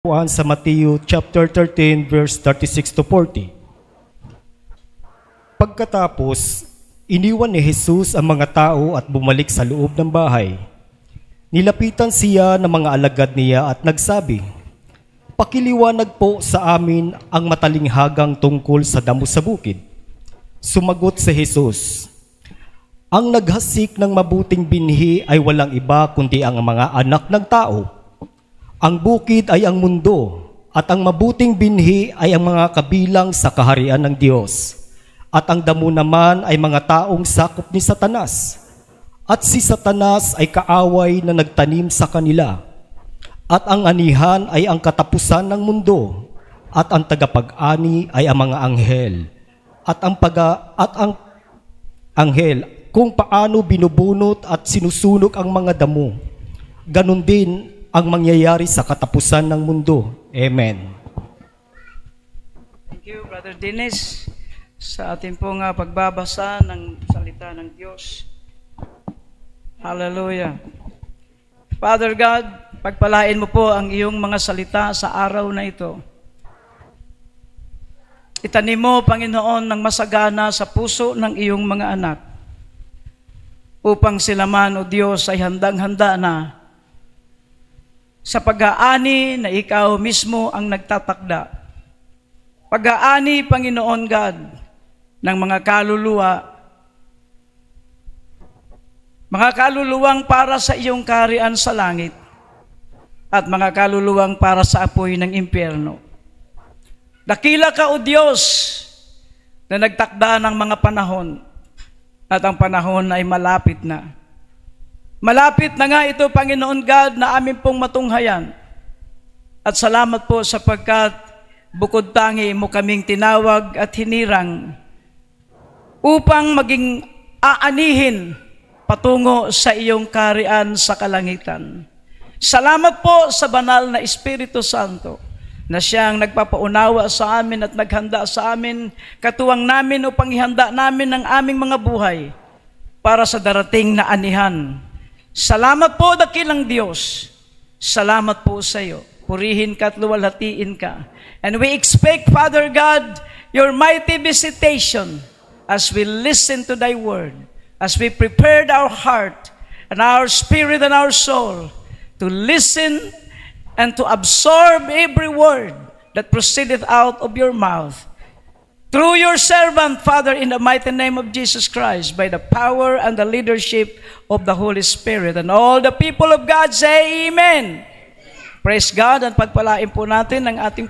Sa Matthew chapter 13 verse 36 to 40. Pagkatapos, iniwan ni Jesus ang mga tao at bumalik sa loob ng bahay. Nilapitan siya ng mga alagad niya at nagsabi, "Pakiliwanag po sa amin ang matalinghagang tungkol sa damo sa bukid." Sumagot si Jesus, "Ang naghasik ng mabuting binhi ay walang iba kundi ang mga anak ng tao. Ang bukid ay ang mundo, at ang mabuting binhi ay ang mga kabilang sa kaharian ng Diyos. At ang damo naman ay mga taong sakop ni Satanas. At si Satanas ay kaaway na nagtanim sa kanila. At ang anihan ay ang katapusan ng mundo, at ang tagapag-ani ay ang mga anghel. At ang anghel, kung paano binubunot at sinusunog ang mga damo, ganun din ang mangyayari sa katapusan ng mundo." Amen. Thank you, Brother Dennis, sa ating pong pagbabasa ng salita ng Diyos. Hallelujah. Father God, pagpalain mo po ang iyong mga salita sa araw na ito. Itanim mo, Panginoon, ng masagana sa puso ng iyong mga anak, upang sila man, O Diyos, ay handang-handa na sa pag-aani na ikaw mismo ang nagtatakda. Pag-aani, Panginoon God, ng mga kaluluwa, mga kaluluwang para sa iyong kaharian sa langit, at mga kaluluwang para sa apoy ng impyerno. Dakila ka, O Diyos, na nagtakda ng mga panahon, at ang panahon ay malapit na. Malapit na nga ito, Panginoon God, na amin pong matunghayan. At salamat po sapagkat bukod tangi mo kaming tinawag at hinirang upang maging aanihin patungo sa iyong kaharian sa kalangitan. Salamat po sa banal na Espiritu Santo na siyang nagpapaunawa sa amin at naghanda sa amin, katuwang namin upang ihanda namin ang aming mga buhay para sa darating na anihan. Salamat po, dakilang Diyos. Salamat po sa iyo. Purihin ka at luwalhatiin ka. And we expect, Father God, your mighty visitation as we listen to thy word, as we prepared our heart and our spirit and our soul to listen and to absorb every word that proceedeth out of your mouth. Through your servant, Father, in the mighty name of Jesus Christ, by the power and the leadership of the Holy Spirit. And all the people of God say, Amen. Praise God, at pagpalain po natin ang ating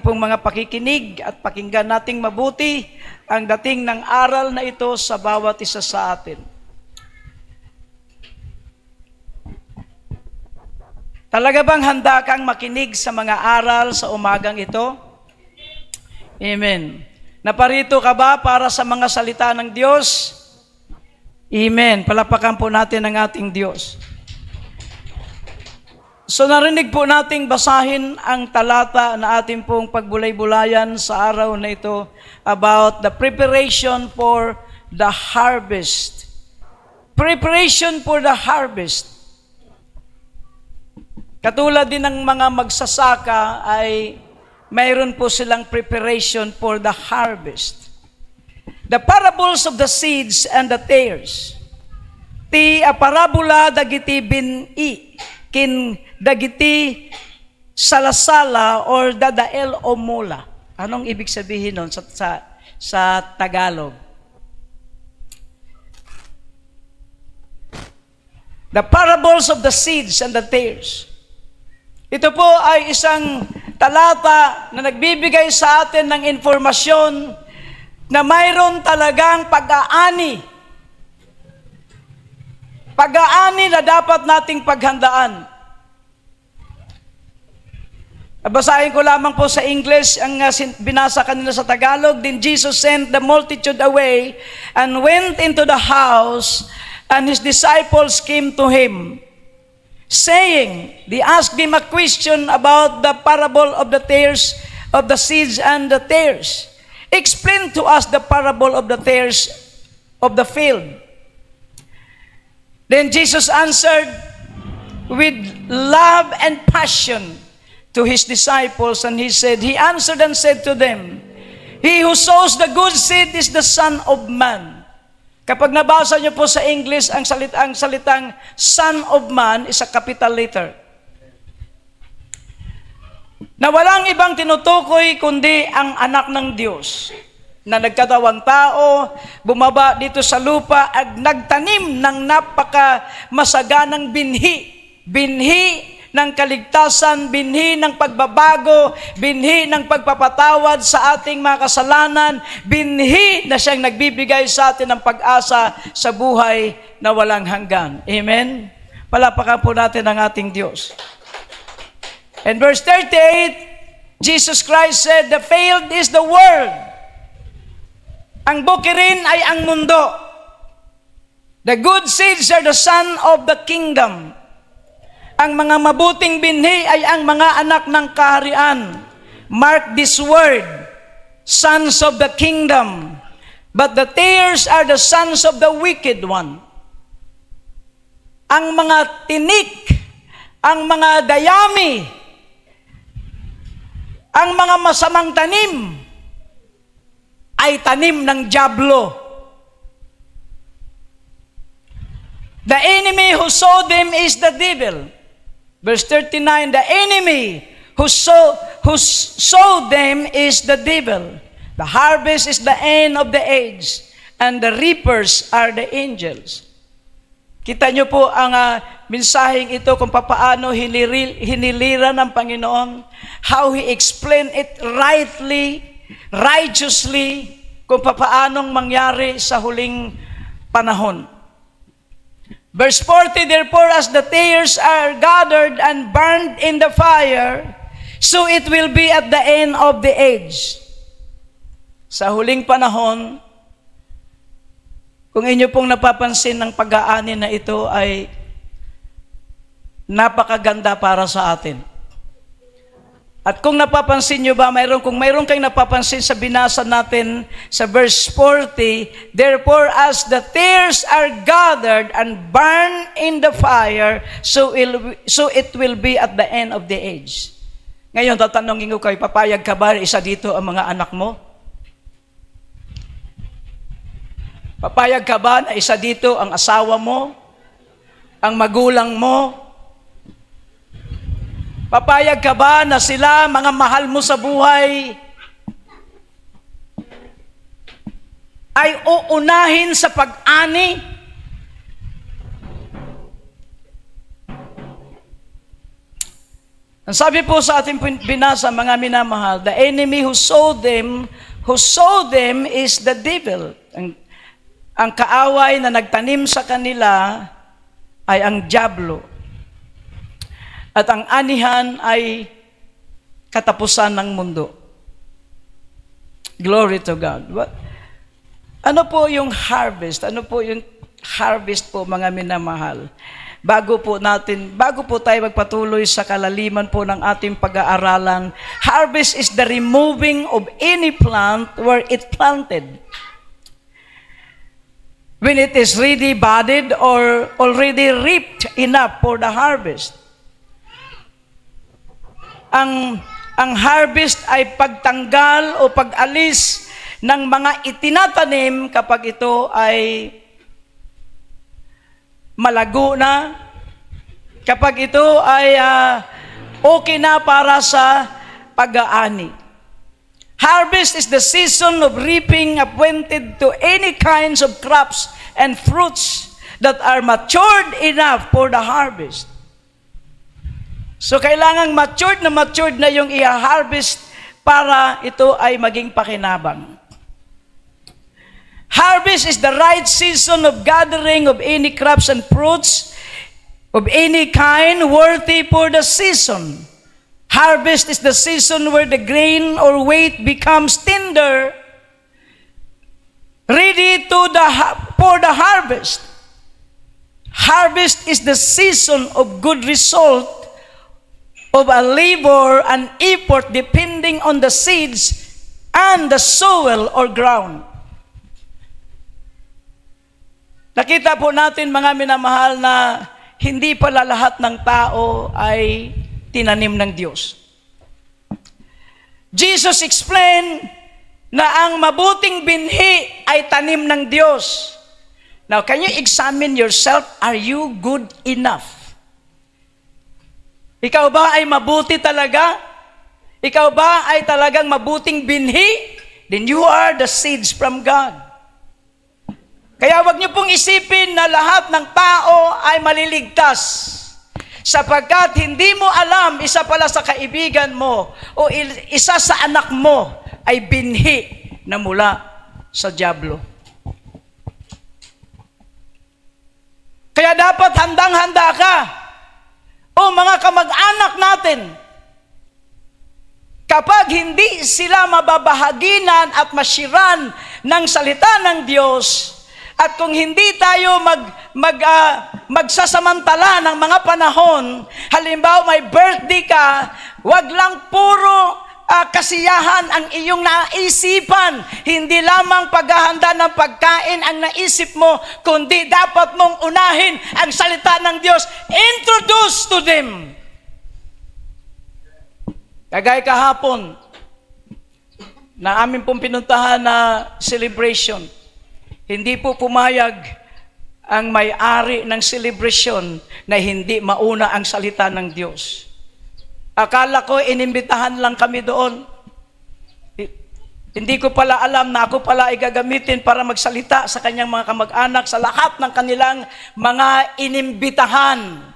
pong mga pakikinig at pakinggan nating mabuti ang dating ng aral na ito sa bawat isa sa atin. Talaga bang handa kang makinig sa mga aral sa umagang ito? Amen. Naparito ka ba para sa mga salita ng Diyos? Amen. Palapakan po natin ang ating Diyos. So narinig po nating basahin ang talata na ating pong pagbulay-bulayan sa araw na ito about the preparation for the harvest. Preparation for the harvest. Katulad din ng mga magsasaka ay mayroon po silang preparation for the harvest. The parables of the seeds and the tares. Ti a parabola dagiti bin-i kin dagiti salasala or dadael o mula. Anong ibig sabihin nun sa Tagalog? The parables of the seeds and the tares. Ito po ay isang talata na nagbibigay sa atin ng informasyon na mayroon talagang pag-aani. Pag-aani na dapat nating paghandaan. Basahin ko lamang po sa English ang binasa kanila sa Tagalog. Then Jesus sent the multitude away and went into the house, and his disciples came to him, saying, they asked him a question about the parable of the tares, of the seeds and the tares. Explain to us the parable of the tares of the field. Then Jesus answered with love and passion, to his disciples, and he answered and said to them, "He who sows the good seed is the Son of Man." Kapag nabasa niyo po sa English, ang salitang Son of Man is a capital letter. Na walang ibang tinutukoy kundi ang anak ng Diyos na nagkatawang tao, bumaba dito sa lupa at nagtanim ng napakamasaganang binhi ng kaligtasan, binhi ng pagbabago, binhi ng pagpapatawad sa ating mga kasalanan, binhi na siyang nagbibigay sa atin ng pag-asa sa buhay na walang hanggan. Amen? Palapakan po natin ang ating Diyos. And verse 38, Jesus Christ said, "The field is the world." Ang bukirin ay ang mundo. The good seeds are the son of the kingdom. Ang mga mabuting binhi ay ang mga anak ng kaharian. Mark this word, sons of the kingdom. But the tares are the sons of the wicked one. Ang mga tinik, ang mga dayami, ang mga masamang tanim, ay tanim ng dyablo. The enemy who sowed them is the devil. Verse 39, the enemy who sowed them is the devil. The harvest is the end of the age, and the reapers are the angels. Kita nyo po ang mensaheng ito kung papaano hiniliran ng Panginoon, how He explained it righteously, kung papaanong mangyari sa huling panahon. Verse 40, therefore as the tares are gathered and burned in the fire, so it will be at the end of the age. Sa huling panahon, kung inyo pong napapansin ng pag-aani na ito ay napakaganda para sa atin. At kung napapansin nyo ba, kung mayroon kayong napapansin sa binasa natin sa verse 40, therefore as the tares are gathered and burned in the fire, so it will be at the end of the age. Ngayon, tatanungin ko kayo, papayag ka ba isa dito ang mga anak mo? Papayag ka ba na isa dito ang asawa mo? Ang magulang mo? Papayag ka ba na sila, mga mahal mo sa buhay, ay uunahin sa pag-ani? Ang sabi po sa ating binasa, mga minamahal, the enemy who sowed them is the devil. Ang kaaway na nagtanim sa kanila ay ang dyablo. At ang anihan ay katapusan ng mundo. Glory to God. Ano po yung harvest? Ano po yung harvest po, mga minamahal? Bago po tayo magpatuloy sa kalaliman po ng ating pag-aaralan, harvest is the removing of any plant where it planted. When it is ready budded or already reaped enough for the harvest. Ang harvest ay pagtanggal o pag-alis ng mga itinatanim kapag ito ay malago na, kapag ito ay okay na para sa pag-aani. Harvest is the season of reaping appointed to any kinds of crops and fruits that are matured enough for the harvest. So, kailangan matured na yung i-harvest para ito ay maging pakinabang. Harvest is the right season of gathering of any crops and fruits of any kind worthy for the season. Harvest is the season where the grain or wheat becomes tender, ready for the harvest. Harvest is the season of good result of a labor and effort depending on the seeds and the soil or ground. Nakita po natin, mga minamahal, na hindi pala lahat ng tao ay tinanim ng Diyos. Jesus explained na ang mabuting binhi ay tanim ng Diyos. Now, can you examine yourself? Are you good enough? Ikaw ba ay mabuti talaga? Ikaw ba ay talagang mabuting binhi? Then you are the seeds from God. Kaya wag niyo pong isipin na lahat ng tao ay maliligtas. Sapagkat hindi mo alam, isa pala sa kaibigan mo o isa sa anak mo ay binhi na mula sa dyablo. Kaya dapat handang-handa ka o mga kamag-anak natin. Kapag hindi sila mababahaginan at masyiran ng salita ng Diyos, at kung hindi tayo magsasamantala ng mga panahon, halimbawa may birthday ka, wag lang puro kasiyahan ang iyong naisipan. Hindi lamang paghahanda ng pagkain ang naisip mo, kundi dapat mong unahin ang salita ng Diyos. Introduce to them. Kagaya kahapon, na amin pong pinuntahan na celebration, hindi po pumayag ang may-ari ng celebration na hindi mauna ang salita ng Diyos. Akala ko inimbitahan lang kami doon. Hindi ko pala alam na ako pala ay gagamitin para magsalita sa kanyang mga kamag-anak sa lahat ng kanilang mga inimbitahan.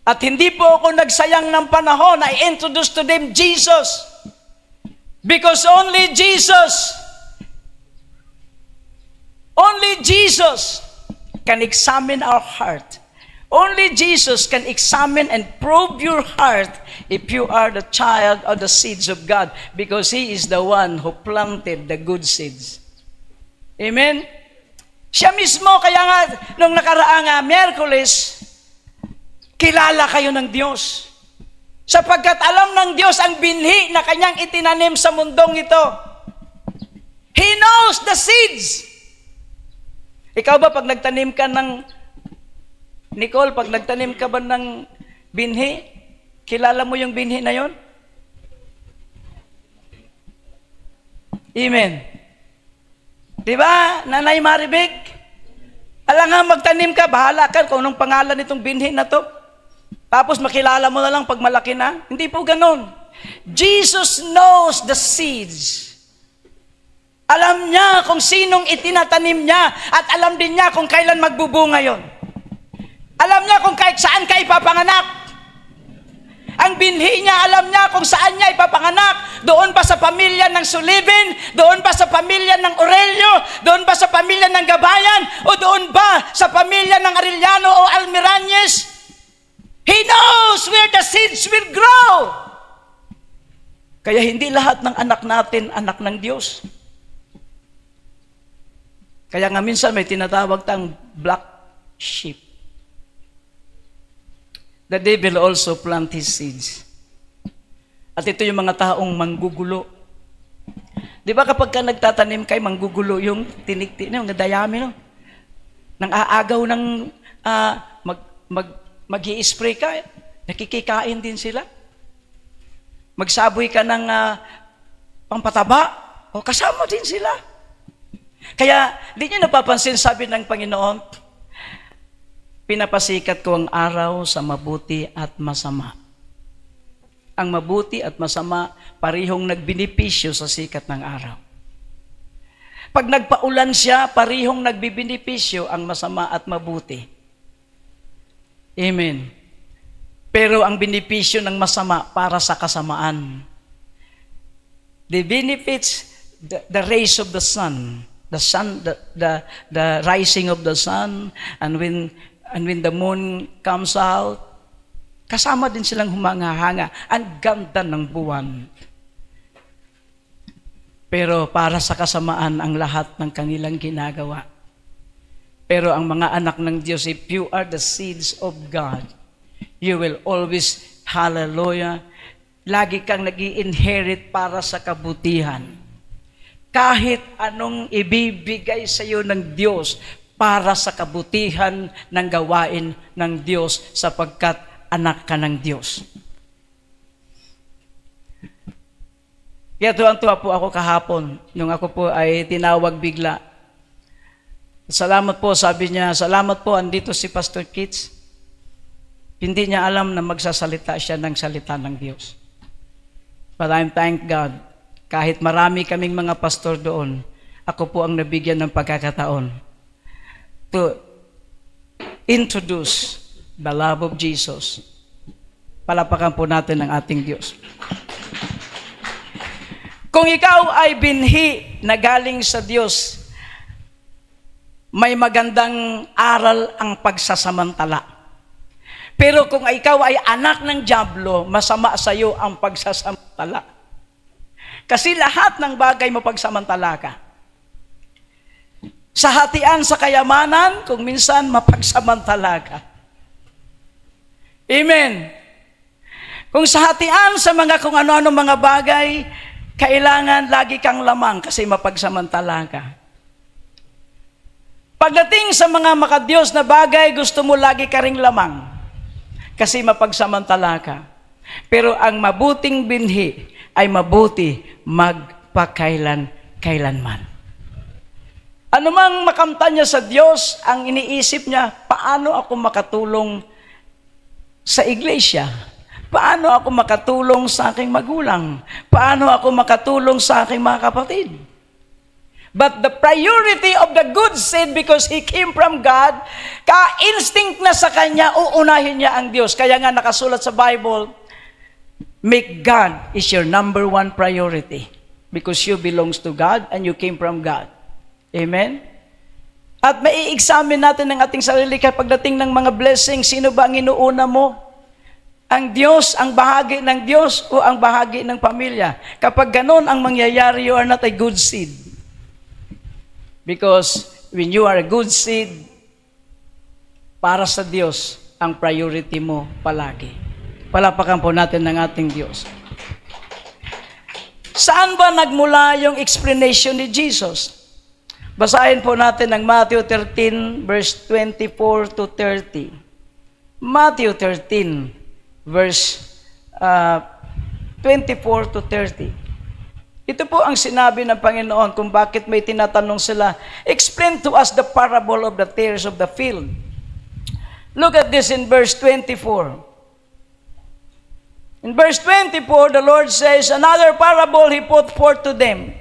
At hindi po ako nagsayang ng panahon. I introduced to them Jesus. Because only Jesus can examine our heart. Only Jesus can examine and probe your heart if you are the child or the seeds of God, because He is the one who planted the good seeds. Amen? Siya mismo, kaya nga, nung nakaraang Miyerkules, kilala kayo ng Diyos. Sapagkat alam ng Diyos ang binhi na kanyang itinanim sa mundong ito. He knows the seeds. Ikaw ba pag nagtanim ka ng, Nicole, pag nagtanim ka ba ng binhi, kilala mo yung binhi na yon? Amen. Diba, Nanay Maribek? Alam nga, magtanim ka, bahala ka kung anong pangalan nitong binhi na to. Tapos makilala mo na lang pag malaki na. Hindi po ganun. Jesus knows the seeds. Alam niya kung sinong itinatanim niya at alam din niya kung kailan magbubunga yon. Alam niya kung kahit saan ka ipapanganak. Ang binhi niya, alam niya kung saan niya ipapanganak. Doon ba sa pamilya ng Sulibin? Doon ba sa pamilya ng Aurelio? Doon ba sa pamilya ng Gabayan? O doon ba sa pamilya ng Arellano o Almirañez? He knows where the seeds will grow. Kaya hindi lahat ng anak natin anak ng Diyos. Kaya nga minsan may tinatawag tang black sheep. The devil also plant his seeds. At ito yung mga taong manggugulo. Di ba kapag ka nagtatanim kay manggugulo yung tinikti, yung dayami, no? Nang aagaw ng mag-i-spray ka, nakikikain din sila. Magsaboy ka ng pampataba, o kasama din sila. Kaya, di nyo napapansin, sabi ng Panginoon, pinapasikat ko ang araw sa mabuti at masama. Ang mabuti at masama, parihong nagbinipisyo sa sikat ng araw. Pag nagpaulan siya, parihong nagbibinipisyo ang masama at mabuti. Amen. Pero ang binipisyo ng masama para sa kasamaan. The benefits, the rays of the sun, the rising of the sun, and when the moon comes out, kasama din silang humanga-hanga. Ang ganda ng buwan. Pero para sa kasamaan ang lahat ng kanilang ginagawa. Pero ang mga anak ng Diyos, if you are the seeds of God, you will always, hallelujah, lagi kang nag-i-inherit para sa kabutihan. Kahit anong ibibigay sa iyo ng Diyos para sa kabutihan ng gawain ng Diyos sapagkat anak ka ng Diyos. Kaya tuwang-tuwa po ako kahapon, nung ako po ay tinawag bigla. Salamat po, sabi niya, salamat po, andito si Pastor Kitts. Hindi niya alam na magsasalita siya ng salita ng Diyos. But I'm thank God, kahit marami kaming mga pastor doon, ako po ang nabigyan ng pagkakataon to introduce the love of Jesus. Palapakan po natin ang ating Diyos. Kung ikaw ay binhi na galing sa Diyos, may magandang aral ang pagsasamantala. Pero kung ikaw ay anak ng dyablo, masama sa iyo ang pagsasamantala. Kasi lahat ng bagay mapagsamantala ka. Sa hatian sa kayamanan, kung minsan mapagsamantala ka. Amen. Kung sa hatian sa mga kung ano-ano mga bagay, kailangan lagi kang lamang kasi mapagsamantala ka. Pagdating sa mga makadiyos na bagay, gusto mo lagi ka ring lamang kasi mapagsamantala ka. Pero ang mabuting binhi ay mabuti magpakailan-kailanman. Ano mang makamtan niya sa Diyos, ang iniisip niya, paano ako makatulong sa iglesia? Paano ako makatulong sa aking magulang? Paano ako makatulong sa aking mga kapatid? But the priority of the good seed, because he came from God, ka-instinct na sa kanya, uunahin niya ang Diyos. Kaya nga nakasulat sa Bible, make God is your number one priority. Because you belongs to God and you came from God. Amen? At mai-examine natin ang ating sarili kapag dating ng mga blessings, sino ba ang inuuna mo? Ang Diyos, ang bahagi ng Diyos o ang bahagi ng pamilya? Kapag ganon ang mangyayari, you are not a good seed. Because when you are a good seed, para sa Diyos, ang priority mo palagi. Palapakan po natin ng ating Diyos. Saan ba nagmula yung explanation ni Jesus? Basahin po natin ang Matthew 13, verse 24 to 30. Matthew 13, verse 24 to 30. Ito po ang sinabi ng Panginoon kung bakit may tinatanong sila, explain to us the parable of the tares of the field. Look at this in verse 24. In verse 24, the Lord says, another parable he put forth to them,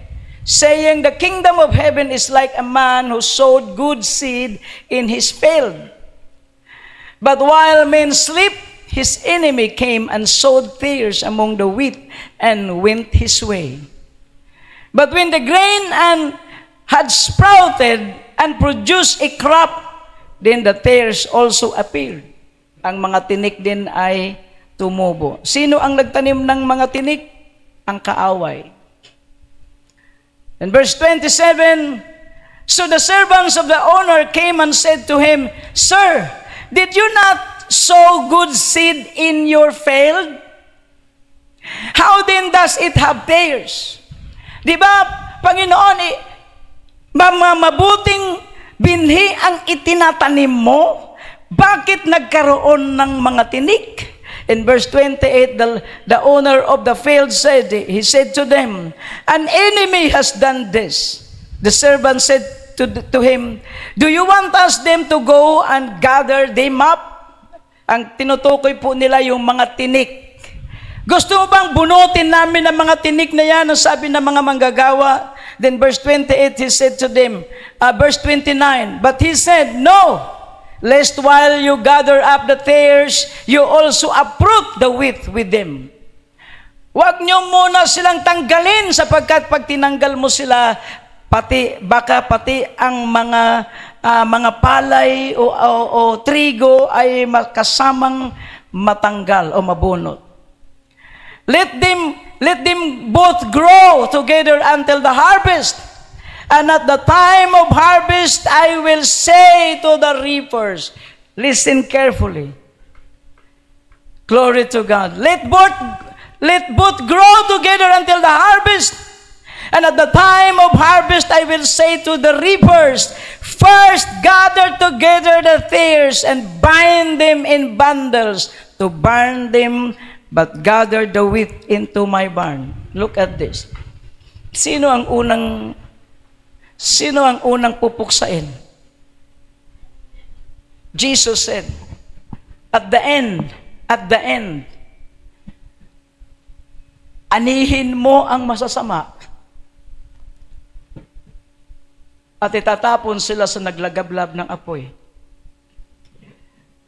saying, the kingdom of heaven is like a man who sowed good seed in his field. But while men sleep, his enemy came and sowed tares among the wheat and went his way. But when the grain had sprouted and produced a crop, then the tares also appeared. Ang mga tinik din ay tumubo. Sino ang nagtanim ng mga tinik? Ang kaaway. In verse 27, so the servants of the owner came and said to him, Sir, did you not sow good seed in your field? How then does it have tares? Di ba, Panginoon, mabuting binhi ang itinatanim mo? Bakit nagkaroon ng mga tinik? In verse 28, the owner of the field said, he said to them, an enemy has done this. The servant said to him, do you want us them to go and gather them up? Ang tinutukoy po nila yung mga tinik. Gusto mo bang bunutin namin ang mga tinik na yan? Ang sabi ng mga manggagawa. Then verse 28, he said to them, verse 29, but he said, no, lest while you gather up the tares, you also uproot the wheat with them. Huwag nyo muna silang tanggalin sapagkat pag tinanggal mo sila, baka pati ang mga palay o trigo ay kasamang matanggal o mabunot. Let them both grow together until the harvest. And at the time of harvest, I will say to the reapers, listen carefully. Glory to God. Let both grow together until the harvest. And at the time of harvest, I will say to the reapers, first gather together the tares and bind them in bundles to burn them, but gather the wheat into my barn. Look at this. Sino ang unang pupuksain? Jesus said, at the end, anihin mo ang masasama at itatapon sila sa naglagablab ng apoy.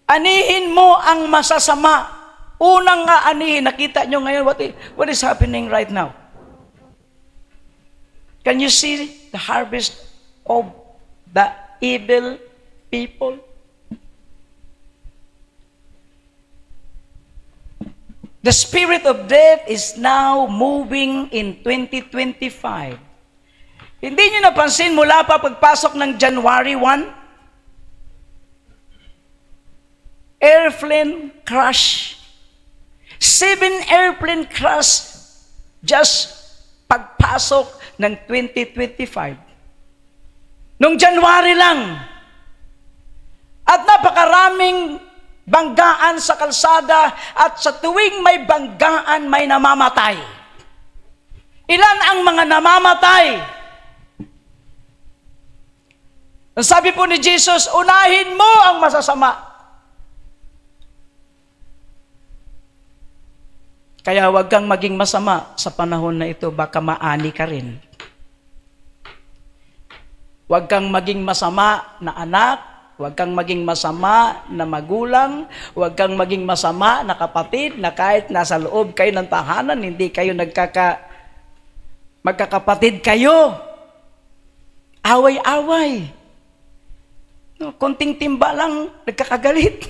Anihin mo ang masasama. Unang nga anihin. Nakita nyo ngayon what is happening right now? Can you see the harvest of the evil people? The spirit of death is now moving in 2025. Hindi nyo napansin mula pa pagpasok ng January 1? Airplane crash. 7 airplane crash just pagpasok ng 2025. Nung January lang. At napakaraming banggaan sa kalsada at sa tuwing may banggaan may namamatay. Ilan ang mga namamatay? Ang sabi po ni Jesus, unahin mo ang masasama. Kaya huwag kang maging masama sa panahon na ito, baka maani ka rin. Huwag kang maging masama na anak, huwag kang maging masama na magulang, huwag kang maging masama na kapatid na kahit nasa loob kayo ng tahanan, hindi kayo magkakapatid kayo. Away-away. No, konting timba lang, nagkakagalit.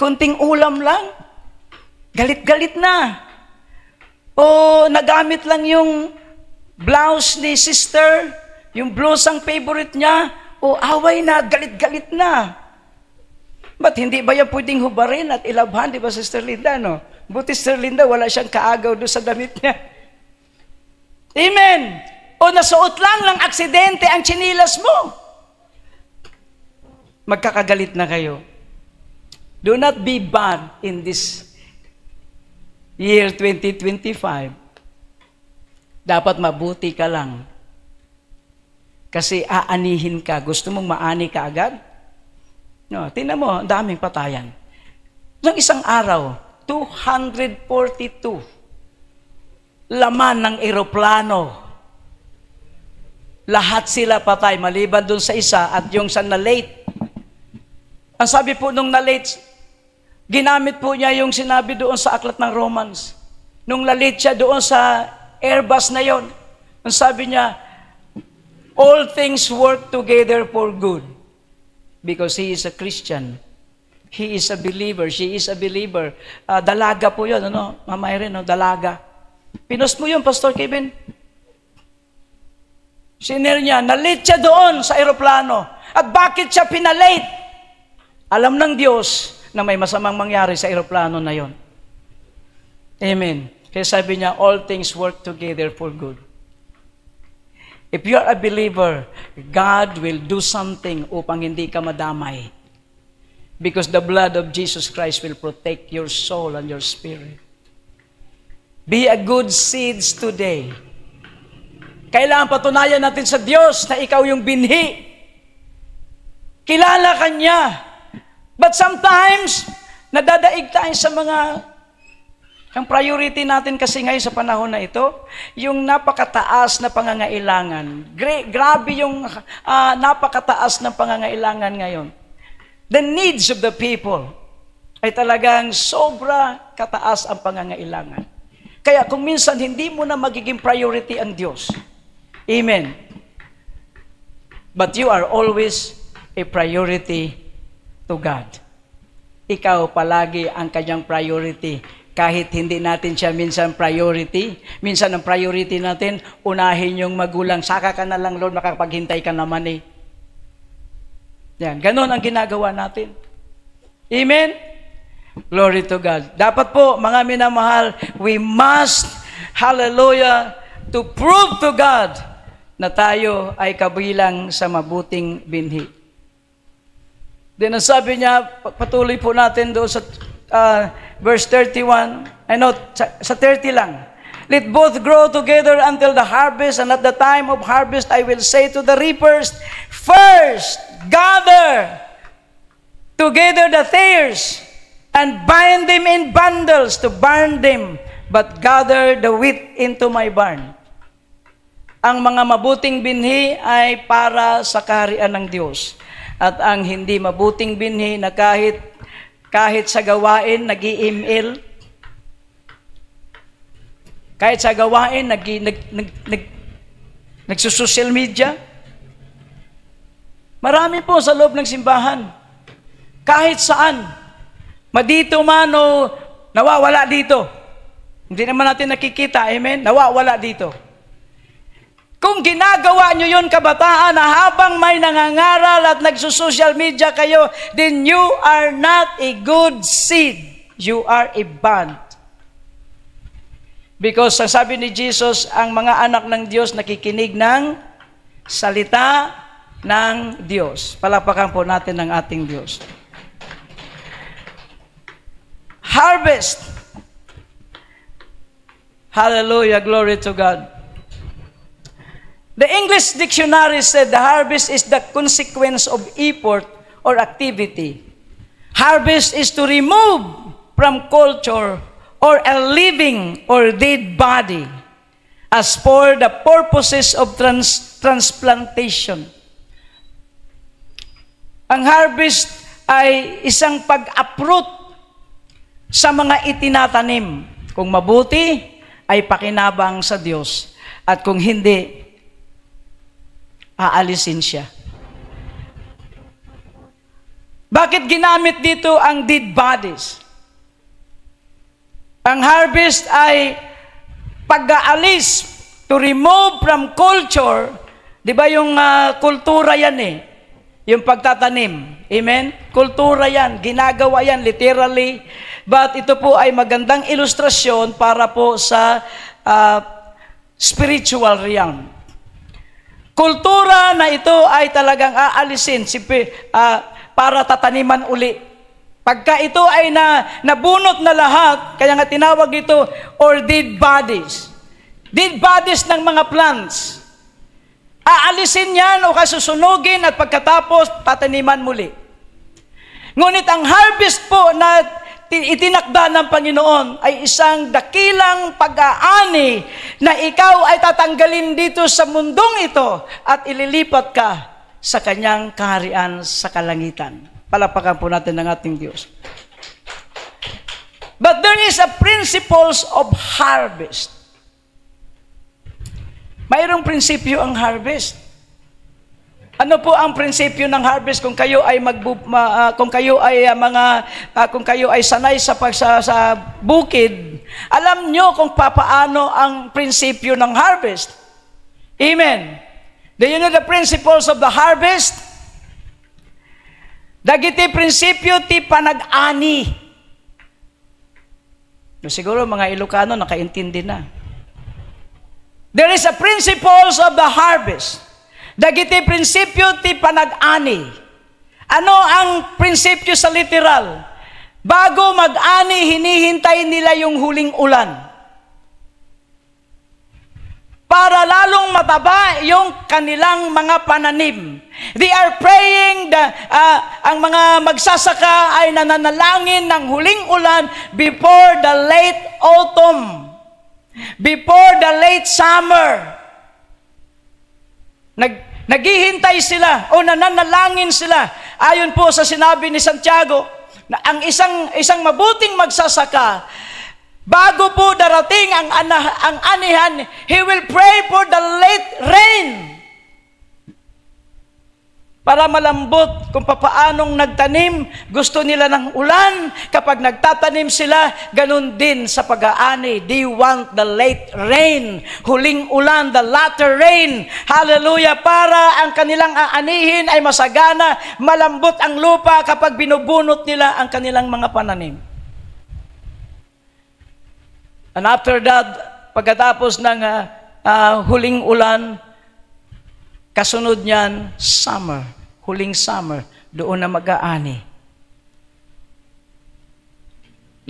Konting ulam lang, galit-galit na. O nagamit lang yung blouse ni sister, yung blouse ang favorite niya, o away na, galit-galit na. Ba't hindi ba yan pwedeng hubarin at ilabhan, di ba, Sister Linda, no? Buti Sister Linda, wala siyang kaagaw doon sa damit niya. Amen! O nasuot lang ng aksidente ang tsinilas mo. Magkakagalit na kayo. Do not be bad in this year 2025. Dapat mabuti ka lang. Kasi aanihin ka. Gusto mong maani ka agad? No, tingnan mo, ang daming patayan. Nang isang araw, 242 laman ng eroplano. Lahat sila patay, maliban dun sa isa at yung sa na-late. Ang sabi po nung na-late, ginamit po niya yung sinabi doon sa aklat ng Romans. Nung na-late siya doon sa Airbus na yon, ang sabi niya, all things work together for good. Because he is a Christian. He is a believer. She is a believer. Dalaga po yun, ano? Mama Irene, no? Dalaga. Pinost mo yun, Pastor Kevin. Siner niya, na-late siya doon sa aeroplano. At bakit siya pinalate? Alam ng Diyos na may masamang mangyari sa aeroplano na yon. Amen. Kaya sabi niya, all things work together for good. If you are a believer, God will do something upang hindi ka madamay. Because the blood of Jesus Christ will protect your soul and your spirit. Be a good seeds today. Kailangan patunayan natin sa Diyos na ikaw yung binhi. Kilala ka niya. But sometimes, nadadaig tayo sa ang priority natin kasi ngayon sa panahon na ito, yung napakataas na pangangailangan. Grabe yung napakataas na pangangailangan ngayon. The needs of the people ay talagang sobra kataas ang pangangailangan. Kaya kung minsan hindi mo na magiging priority ang Diyos, amen. But you are always a priority to God. Ikaw palagi ang kanyang priority. Kahit hindi natin siya minsan priority, minsan ang priority natin, unahin yung magulang, saka ka na lang, Lord, makapaghintay ka naman eh. Yan, ganon ang ginagawa natin. Amen? Glory to God. Dapat po, mga minamahal, we must, hallelujah, to prove to God na tayo ay kabilang sa mabuting binhi. Then ang sabi niya, patuloy po natin doon sa verse 31, sa 30 lang. Let both grow together until the harvest, and at the time of harvest I will say to the reapers, first, gather together the tares, and bind them in bundles to burn them, but gather the wheat into my barn. Ang mga mabuting binhi ay para sa kaharian ng Diyos. At ang hindi mabuting binhi na kahit sa gawain, nag-i-email, kahit sa gawain, nagsusocial media. Marami po sa loob ng simbahan. Kahit saan. Madito man o nawawala dito. Hindi naman natin nakikita, amen? Nawawala dito. Kung ginagawa nyo yun, kabataan, na habang may nangangaral at nagsusocial media kayo, then you are not a good seed. You are a band. Because ang sabi ni Jesus, ang mga anak ng Diyos nakikinig ng salita ng Diyos. Palakpakan po natin ang ating Diyos. Harvest. Hallelujah, glory to God. The English dictionary said the harvest is the consequence of effort or activity. Harvest is to remove from culture or a living or dead body as for the purposes of transplantation. Ang harvest ay isang pag-uproot sa mga itinatanim. Kung mabuti, ay pakinabang sa Diyos. At kung hindi, aalisin siya. Bakit ginamit dito ang dead bodies? Ang harvest ay pag-aalis, to remove from culture. Di ba yung kultura yan eh? Yung pagtatanim. Amen? Kultura yan. Ginagawa yan literally. But ito po ay magandang ilustrasyon para po sa spiritual realm. Kultura na ito ay talagang aalisin para tataniman uli. Pagka ito ay nabunot na lahat, kaya nga tinawag ito or dead bodies. Dead bodies ng mga plants. Aalisin yan o kasusunugin at pagkatapos tataniman muli. Ngunit ang harvest po na itinakda ng Panginoon ay isang dakilang pag-aani na ikaw ay tatanggalin dito sa mundong ito at ililipat ka sa kanyang kaharian sa kalangitan. Palapakan po natin ng ating Diyos. But there is a principles of harvest. Mayroong prinsipyo ang harvest. Ano po ang prinsipyo ng harvest kung kayo ay kung kayo ay sanay sa bukid, alam nyo kung paano ang prinsipyo ng harvest. Amen. Do you know the principles of the harvest? Dagiti prinsipyo ti panag-ani. Siguro mga Ilocano nakaintindi na. There is a principles of the harvest. Dagiti prinsipyo ti panag-ani. Ano ang prinsipyo sa literal? Bago mag-ani, hinihintay nila yung huling ulan. Para lalong mataba yung kanilang mga pananim. They are praying, ang mga magsasaka ay nananalangin ng huling ulan before the late autumn. Before the late summer. Naghihintay sila o nananalangin sila. Ayon po sa sinabi ni Santiago, na ang isang mabuting magsasaka, bago po darating ang anihan, he will pray for the late rain. Para malambot kung papaanong nagtanim, gusto nila ng ulan. Kapag nagtatanim sila, ganun din sa pag-aani. They want the late rain, huling ulan, the latter rain. Hallelujah! Para ang kanilang aanihin ay masagana, malambot ang lupa kapag binubunot nila ang kanilang mga pananim. And after that, pagkatapos ng huling ulan, kasunod niyan, summer, huling summer, doon na mag-aani.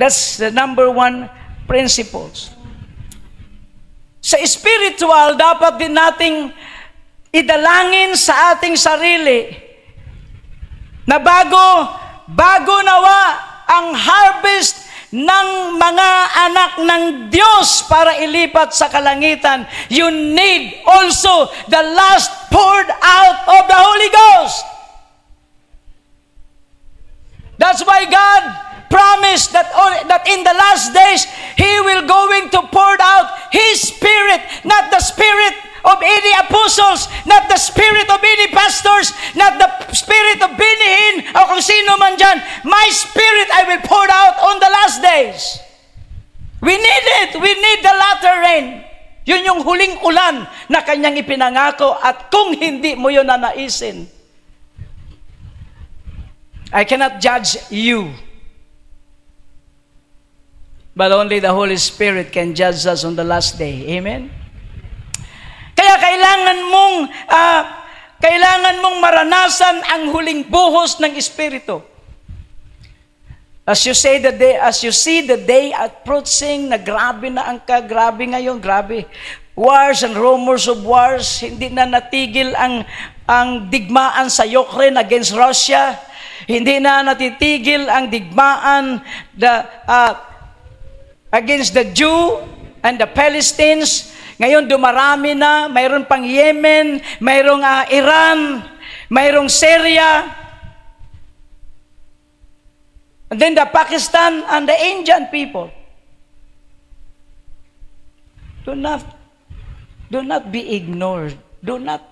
That's the number one principles. Sa spiritual, dapat din nating idalangin sa ating sarili na bago nawa ang harvest ng mga anak ng Diyos para ilipat sa kalangitan, you need also the last poured out of the Holy Ghost. That's why God promised that in the last days, He will going to pour out His Spirit, not the spirit of any apostles, not the spirit of any pastors, not the spirit of binihin o kung sino man dyan. My Spirit I will pour out on the last days. We need it. We need the latter rain. Yun yung huling ulan na kanyang ipinangako, at kung hindi mo yun nanaisin, I cannot judge you. But only the Holy Spirit can judge us on the last day. Amen? Kaya kailangan mong maranasan ang huling buhos ng Espiritu. As you see the day approaching, na grabe ngayon, grabe. Wars and rumors of wars, hindi na natigil ang digmaan sa Ukraine against Russia. Hindi na natitigil ang digmaan against the Jew and the Palestinians. Ngayon dumarami na, mayroon pang Yemen, mayroong Iran, mayroong Syria, and then the Pakistan and the Indian people. Do not be ignored. Do not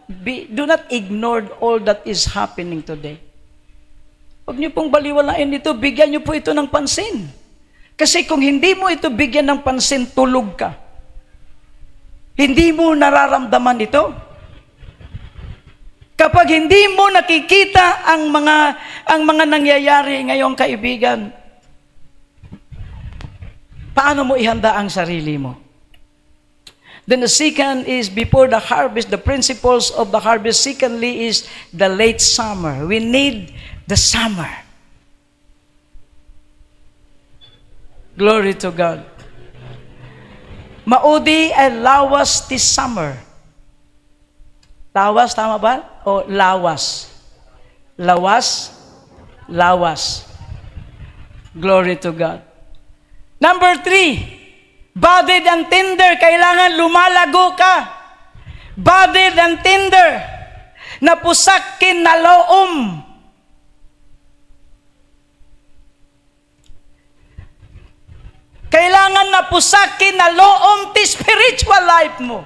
ignore all that is happening today. Huwag niyo pong baliwalain ito, bigyan niyo po ito ng pansin. Kasi kung hindi mo ito bigyan ng pansin, tulog ka. Hindi mo nararamdaman ito. Kapag hindi mo nakikita ang mga nangyayari ngayong kaibigan, paano mo ihanda ang sarili mo? Then the second is before the harvest, the principles of the harvest. Secondly is the late summer. We need the summer. Glory to God. Maudi ay lawas this summer. Lawas, tama ba? O lawas? Lawas? Lawas. Glory to God. Number 3, budded and tender. Kailangan lumalago ka. Budded and tender. Napusakin na loom. Kailangan napusakin na loom ti spiritual life mo.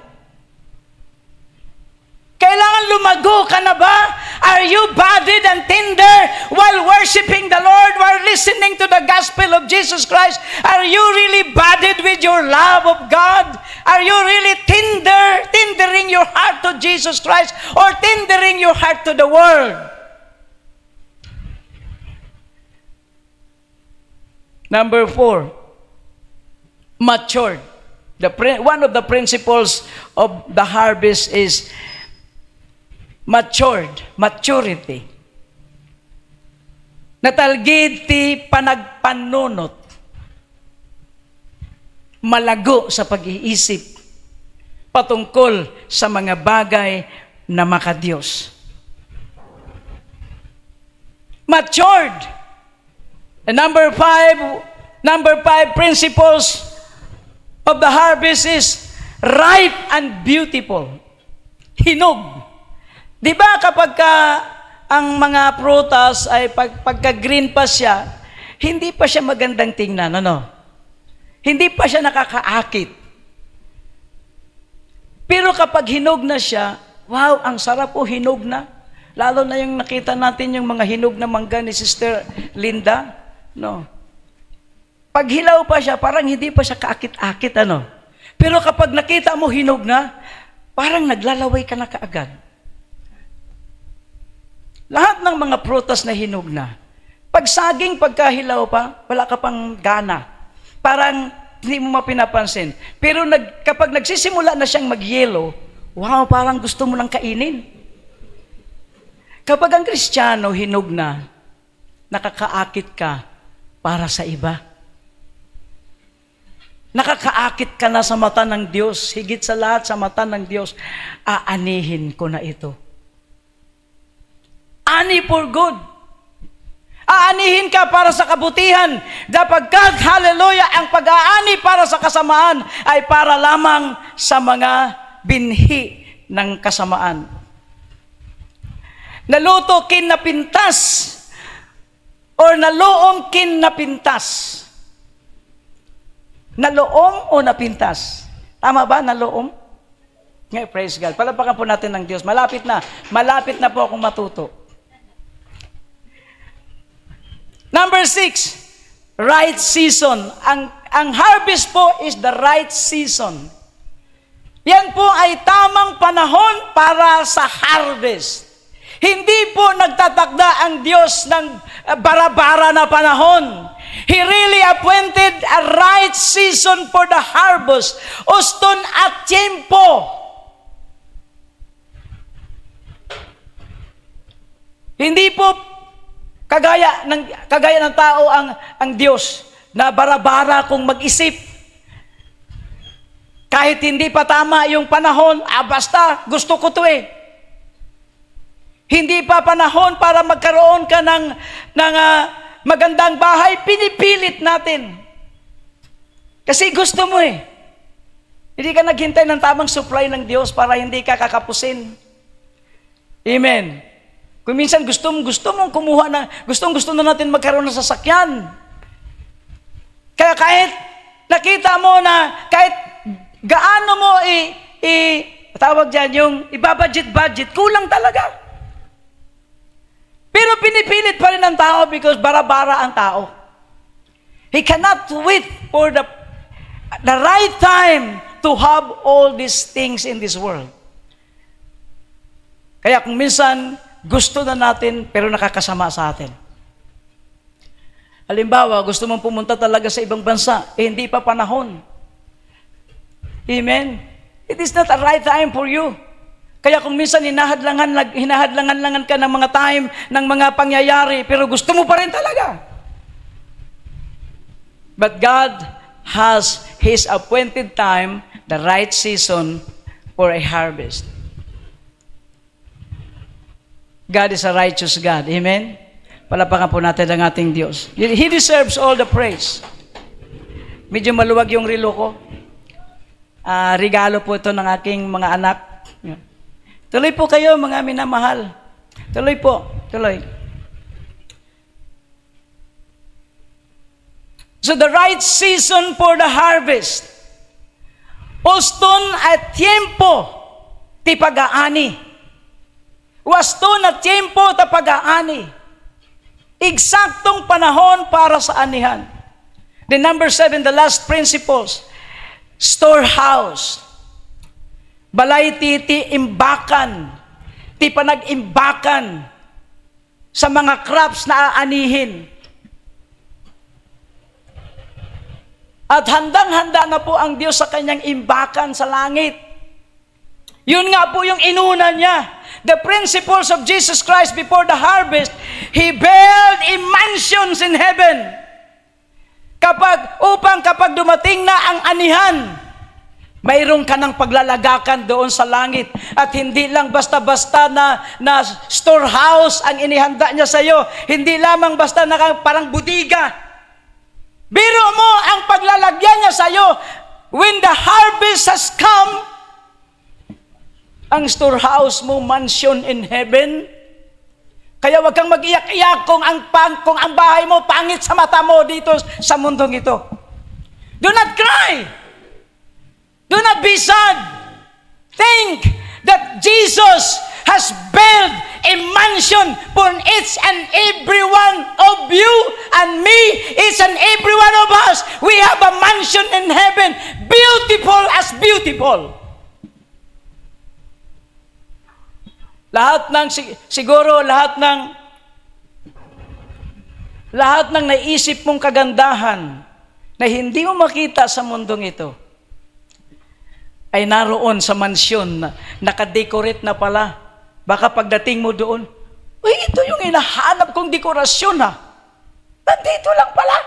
Kailangan lumago ka na ba? Are you budded and tender while worshiping the Lord, while listening to the gospel of Jesus Christ? Are you really budded with your love of God? Are you really tendering your heart to Jesus Christ, or tendering your heart to the world? Number 4, matured. One of the principles of the harvest is maturity. Natalgid ti panagpanunot. Malago sa pag-iisip patungkol sa mga bagay na makadiyos. Matured. And number five principles of the harvest is ripe and beautiful. Hinog. Di ba kapag ang mga prutas ay pagka-green pa siya, hindi pa siya magandang tingnan, ano? Hindi pa siya nakakaakit. Pero kapag hinog na siya, wow, ang sarap po, hinog na. Lalo na yung nakita natin yung mga hinog na mangga ni Sister Linda, no? Pag hilaw pa siya, parang hindi pa siya kaakit-akit, ano? Pero kapag nakita mo hinog na, parang naglalaway ka na kaagad. Lahat ng mga prutas na hinog na, pag saging pagkahilaw pa, wala ka pang gana. Parang hindi mo mapinapansin. Pero kapag nagsisimula na siyang mag-yellow, wow, parang gusto mo nang kainin. Kapag ang Kristiyano hinog na, nakakaakit ka para sa iba. nakakaakit ka na sa mata ng Diyos, higit sa lahat sa mata ng Diyos, aanihin ko na ito. Ani for good. Aanihin ka para sa kabutihan. Dapagkat, hallelujah, ang pag-aani para sa kasamaan ay para lamang sa mga binhi ng kasamaan. Naluto kin na pintas or naloong kin na pintas. Naloong o napintas? Tama ba, naloong? Ngayon, praise God. Palapakan po natin ng Diyos. Malapit na. Malapit na po akong matuto. Number 6, right season. Ang harvest po is the right season. Yan po ay tamang panahon para sa harvest. Hindi po nagtatakda ang Diyos ng bara-bara na panahon. He really appointed a right season for the harvest. Uston at tiempo. Hindi po kagaya ng tao ang Diyos na bara-bara kung mag-isip. Kahit hindi pa tama yung panahon, basta gusto ko to eh. Hindi pa panahon para magkaroon ka ng magandang bahay, pinipilit natin. Kasi gusto mo eh. Hindi ka naghintay ng tamang supply ng Diyos para hindi ka kakapusin. Amen. Kung minsan gusto mong kumuha gusto na natin magkaroon ng sasakyan. Kaya kahit nakita mo na kahit gaano mo tawag dyan yung ibabudget, kulang talaga. Pero pinipilit pa rin ng tao because bara-bara ang tao. He cannot wait for the right time to have all these things in this world. Kaya kung minsan gusto na natin, pero nakakasama sa atin. Halimbawa, gusto mong pumunta talaga sa ibang bansa, hindi pa panahon. Amen? It is not a right time for you. Kaya kung minsan hinahadlangan ka ng mga time, ng mga pangyayari, pero gusto mo pa rin talaga. But God has His appointed time, the right season for a harvest. God is a righteous God. Amen? Palapakan po natin ang ating Diyos. He deserves all the praise. Medyo maluwag yung relo ko. Regalo po ito ng aking mga anak. Tuloy po kayo, mga minamahal. Tuloy po. Tuloy. So the right season for the harvest. Uston at tiempo ti pag-aani. Wasto na tiempo ta pag-aani. Eksaktong panahon para sa anihan. The number 7, the last principles. Storehouse. Balay ti imbakan. Ti panag-imbakan sa mga crops na aanihin. At handang-handa na po ang Diyos sa kanyang imbakan sa langit. Yun nga po yung inuna niya. The principles of Jesus Christ before the harvest, He built mansions in heaven. Kapag dumating na ang anihan, mayroon ka ng paglalagakan doon sa langit. At hindi lang basta-basta na storehouse ang inihanda niya sa iyo. Hindi lamang basta parang budiga. Biro mo ang paglalagyan niya sa iyo. When the harvest has come, ang storehouse mo, mansion in heaven. Kaya wag kang mag-iyak-iyak kung ang bahay mo pangit sa mata mo dito sa mundong ito. Do not cry. Do not be sad. Think that Jesus has built a mansion for each and every one of you and me, each and every one of us. We have a mansion in heaven, beautiful as beautiful. Lahat ng naisip mong kagandahan na hindi mo makita sa mundong ito ay naroon sa mansyon na nakadecorate na pala. Baka pagdating mo doon, ito yung hinahanap kong dekorasyon ha. Nandito lang pala.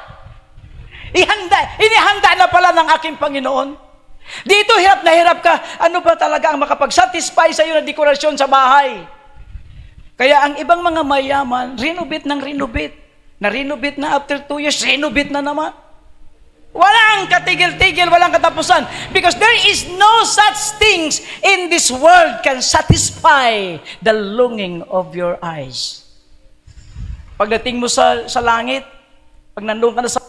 Inihanda na pala ng aking Panginoon. Dito hirap na hirap ka. Ano ba talaga ang makapag-satisfy sa iyo na dekorasyon sa bahay? Kaya ang ibang mga mayaman, renovate ng renovate. Na-renovate na after 2 years, renovate na naman. Walang katigil-tigil, walang katapusan. Because there is no such things in this world can satisfy the longing of your eyes. Pagdating mo sa langit, pag nandun ka na sa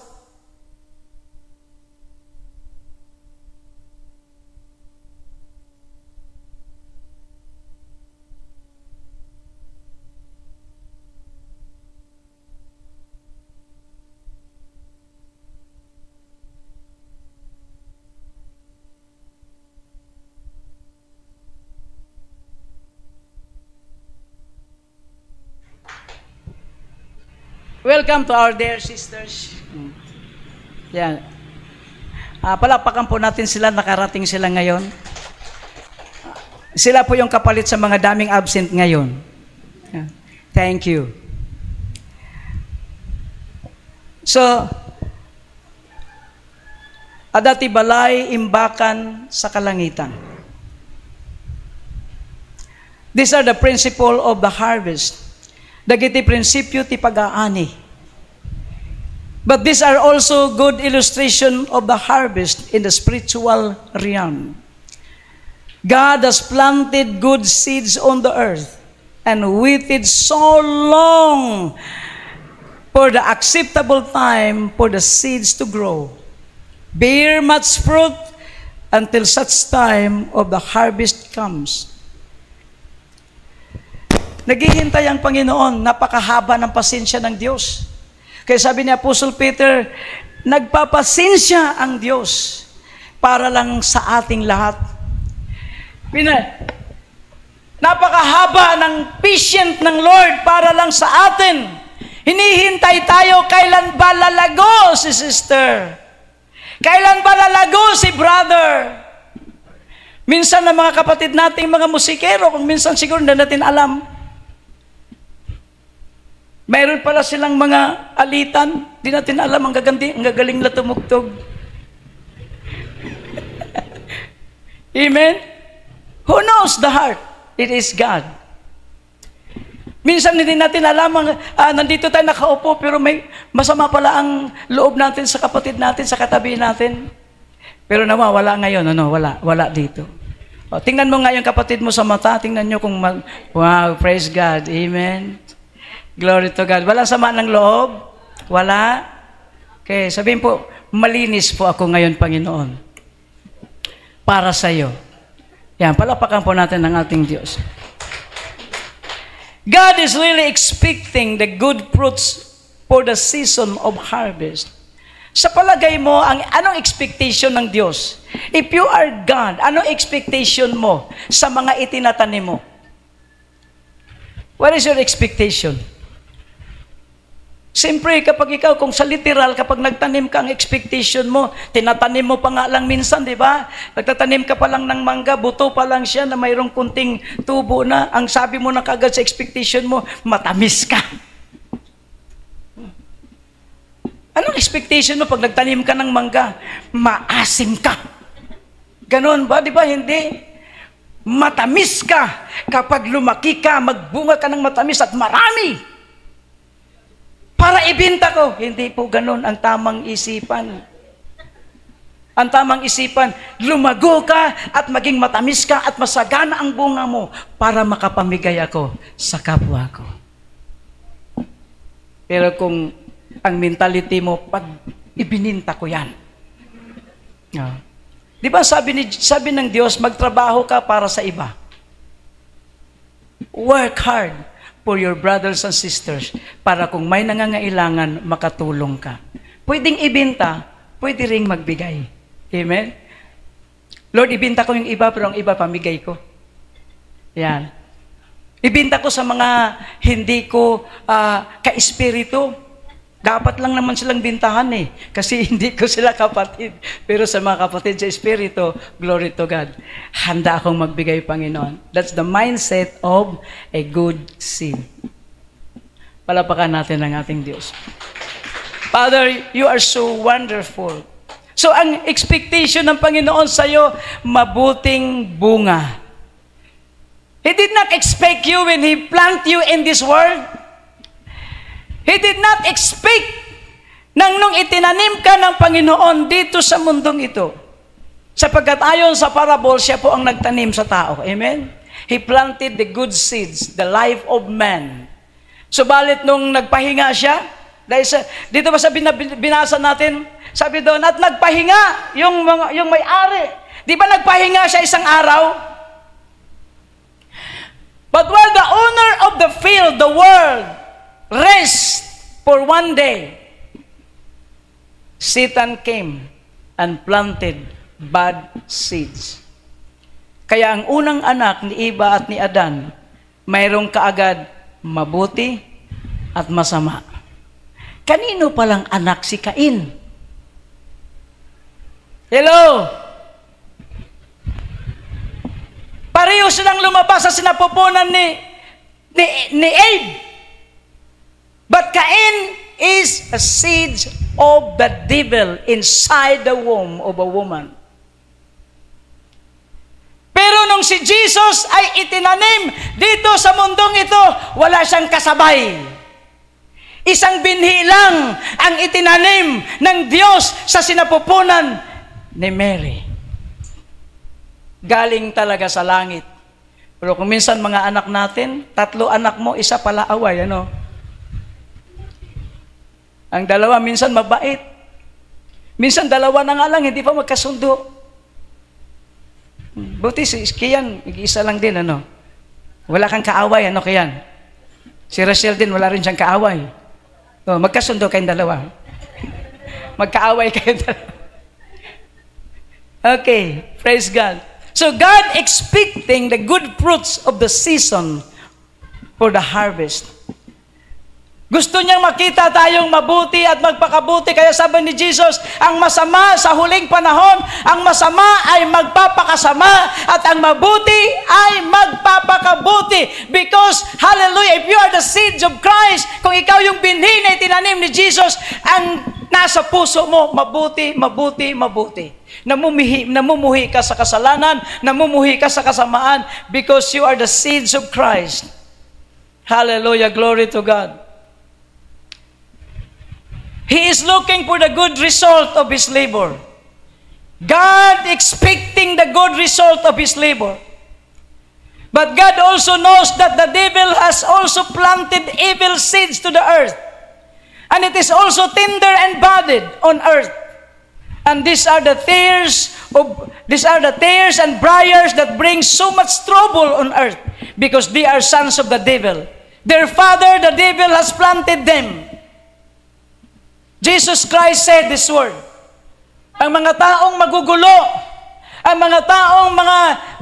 welcome to our dear sisters. Yan. Palakpakan po natin sila, nakarating sila ngayon. Sila po yung kapalit sa mga daming absent ngayon. Thank you. So, adati balay imbakan sa kalangitan. These are the principle of the harvest. Dagiti prinsipyo ti pag-aani. But these are also good illustration of the harvest in the spiritual realm. God has planted good seeds on the earth and waited so long for the acceptable time for the seeds to grow, bear much fruit until such time of the harvest comes. Naghihintay ang Panginoon, napakahaba ng pasensya ng Diyos. Kaya sabi ni Apostle Peter, nagpapasensya ang Diyos para lang sa ating lahat. Napakahaba ng patient ng Lord para lang sa atin. Hinihintay tayo, kailan ba lalago si sister? Kailan ba lalago si brother? Minsan ng mga kapatid nating mga musikero, kung minsan siguro na natin alam, mayroon pala silang mga alitan, di natin alam, ang gagaling na tumugtog. Amen? Who knows the heart? It is God. Minsan hindi natin alam, nandito tayo nakaupo, pero may masama pala ang loob natin sa kapatid natin, sa katabi natin. Pero naman, wala ngayon, wala dito. O, tingnan mo nga yung kapatid mo sa mata, tingnan nyo kung wow, praise God, amen. Glory to God. Wala sama ng loob? Wala? Okay, sabihin po, malinis po ako ngayon, Panginoon. Para sa iyo. Yan, palapakan po natin ng ating Diyos. God is really expecting the good fruits for the season of harvest. Sa palagay mo, anong expectation ng Diyos? If you are God, anong expectation mo sa mga itinatanim mo? What is your expectation? Siyempre, kapag ikaw, kung sa literal, kapag nagtanim ka, ang expectation mo, tinatanim mo pa nga lang minsan, di ba? Nagtatanim ka pa lang ng mangga, buto pa lang siya na mayroong kunting tubo na. Ang sabi mo na kagad sa expectation mo, matamis ka. Anong expectation mo pag nagtanim ka ng mangga? Maasim ka. Ganon ba? Di ba? Hindi. Matamis ka. Kapag lumaki ka, magbunga ka ng matamis at marami. Para ibenta ko. Hindi po ganon ang tamang isipan. Ang tamang isipan, lumago ka at maging matamis ka at masagana ang bunga mo para makapamigay ako sa kapwa ko. Pero kung ang mentality mo, pag ibininta ko yan. Di ba sabi ng Diyos, magtrabaho ka para sa iba. Work hard for your brothers and sisters para kung may nangangailangan, makatulong ka. Pwedeng ibenta, pwede ring magbigay. Amen? Lord, ibenta ko yung iba, pero ang iba pamigay ko. Yan. Ibenta ko sa mga hindi ko ka-espiritu. Dapat lang naman silang bintahan kasi hindi ko sila kapatid. Pero sa mga kapatid sa espiritu, glory to God. Handa akong magbigay, Panginoon. That's the mindset of a good seed. Palapakan natin ang ating Diyos. Father, you are so wonderful. So ang expectation ng Panginoon sa iyo, mabuting bunga. He did not expect you when He planted you in this world. He did not expect nung itinanim ka ng Panginoon dito sa mundong ito. Sapagkat ayon sa parable, siya po ang nagtanim sa tao. Amen? He planted the good seeds, the life of man. Subalit nung nagpahinga siya, dito ba sa binasa natin, sabi doon, at nagpahinga yung may-ari. Di ba nagpahinga siya isang araw? But while the owner of the field, the world, rest for one day, Satan came and planted bad seeds. Kaya ang unang anak ni Eva at ni Adan, mayroong kaagad mabuti at masama. Kanino palang anak si Cain? Hello? Pareho silang lumabas sa sinapupunan ni Abe. But Cain is a seed of the devil inside the womb of a woman. Pero nung si Jesus ay itinanim dito sa mundong ito, wala siyang kasabay. Isang binhi lang ang itinanim ng Diyos sa sinapupunan ni Mary. Galing talaga sa langit. Pero kung minsan mga anak natin, 3 anak mo, isa pala away, ano? Ang dalawa minsan mabait. Minsan 2 na nga lang, hindi pa magkasundo. Buti si Kian, isa lang din, ano? Wala kang kaaway, ano Kian? Si Rachel din, wala rin siyang kaaway. Oh, magkasundo kayong 2. Magkaaway kayong 2. Okay, praise God. So God expecting the good fruits of the season for the harvest. Gusto niyang makita tayong mabuti at magpakabuti. Kaya sabi ni Jesus, ang masama sa huling panahon, ang masama ay magpapakasama at ang mabuti ay magpapakabuti. Because, hallelujah, if you are the seeds of Christ, kung ikaw yung binhi na itinanim ni Jesus, ang nasa puso mo, mabuti, mabuti, mabuti. Namumuhi ka sa kasalanan, namumuhi ka sa kasamaan because you are the seeds of Christ. Hallelujah, glory to God. He is looking for the good result of his labor. God expecting the good result of his labor. But God also knows that the devil has also planted evil seeds to the earth. And it is also tender and budded on earth. And these are the tares and briars that bring so much trouble on earth because they are sons of the devil. Their father, the devil, has planted them. Jesus Christ said this word. Ang mga taong magugulo, ang mga taong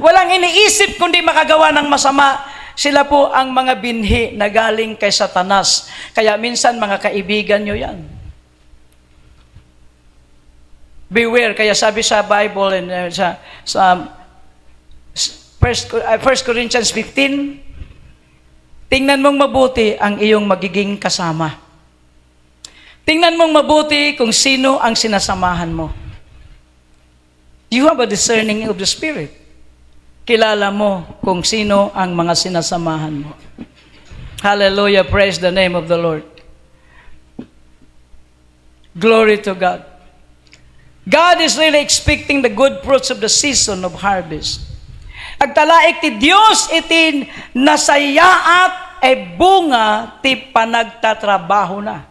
walang iniisip kundi makagawa ng masama, sila po ang mga binhi na galing kay Satanas. Kaya minsan mga kaibigan nyo yan. Beware, kaya sabi sa Bible, sa 1 Corinthians 15, tingnan mong mabuti ang iyong magiging kasama. Tingnan mong mabuti kung sino ang sinasamahan mo. You have a discerning of the Spirit. Kilala mo kung sino ang mga sinasamahan mo. Hallelujah, praise the name of the Lord. Glory to God. God is really expecting the good fruits of the season of harvest. Agtalaik ti Dios iti nasayaat ay bunga ti panagtatrabaho na.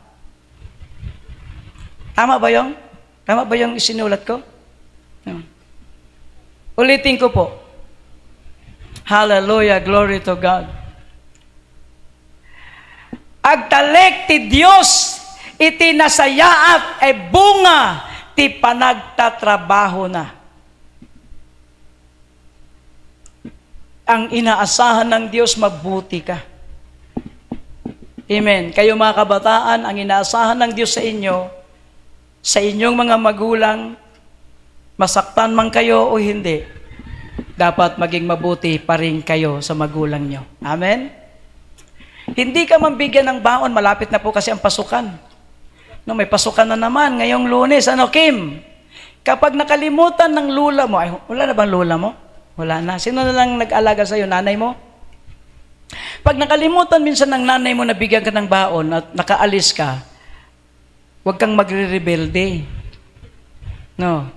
Tama ba yung? Tama ba yung isinulat ko? Ulitin ko po. Hallelujah, glory to God. Agtalek ti Dios iti nasayaat ay bunga ti panagtatrabaho na. Ang inaasahan ng Diyos, mabuti ka. Amen. Kayo mga kabataan, ang inaasahan ng Diyos sa inyong mga magulang, masaktan man kayo o hindi, dapat maging mabuti pa rin kayo sa magulang nyo. Amen? Hindi ka mambigyan ng baon, malapit na po kasi ang pasukan. No, may pasukan na naman ngayong Lunes. Ano, Kim? Kapag nakalimutan ng lula mo, ay, wala na bang lula mo? Wala na. Sino na lang nag-alaga sa'yo? Nanay mo? Pag nakalimutan minsan ng nanay mo na bigyan ka ng baon at nakaalis ka, huwag kang magre-rebelde. No.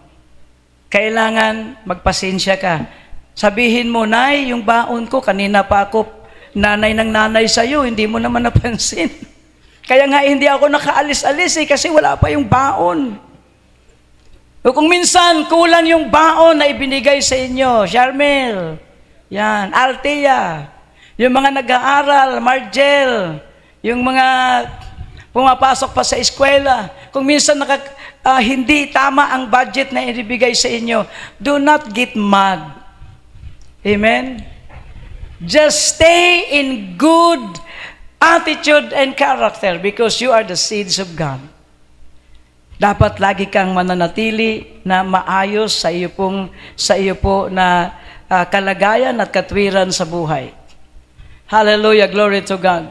Kailangan magpasensya ka. Sabihin mo, Nay, yung baon ko, kanina pa ako nanay ng nanay sa'yo, hindi mo naman napansin. Kaya nga hindi ako nakaalis-alis kasi wala pa yung baon. O kung minsan kulang yung baon na ibinigay sa inyo, Charmel, yan, Althea, yung mga nag-aaral, Margel, yung mga pumapasok pa sa eskwela, kung minsan hindi tama ang budget na ibigay sa inyo, do not get mad. Amen? Just stay in good attitude and character because you are the seeds of God. Dapat lagi kang mananatili na maayos sa iyo po na kalagayan at katwiran sa buhay. Hallelujah, glory to God.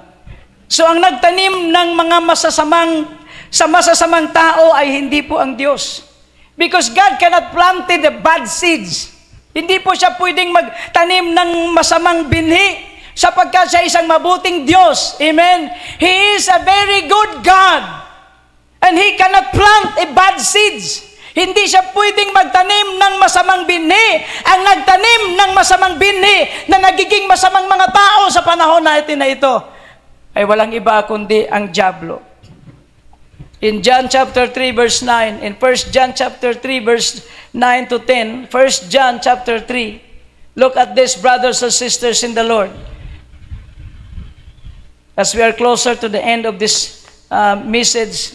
So ang nagtanim ng mga masasamang tao ay hindi po ang Diyos. Because God cannot plant the bad seeds. Hindi po siya pwedeng magtanim ng masamang binhi sapagkat siya isang mabuting Diyos. Amen? He is a very good God. And He cannot plant a bad seeds. Hindi siya pwedeng magtanim ng masamang binhi. Ang nagtanim ng masamang binhi na nagiging masamang mga tao sa panahon natin na ito ay walang iba kundi ang dyablo. In John chapter 3 verse 9, in 1 John chapter 3 verse 9 to 10, 1 John chapter 3, look at this, brothers and sisters in the Lord. As we are closer to the end of this message,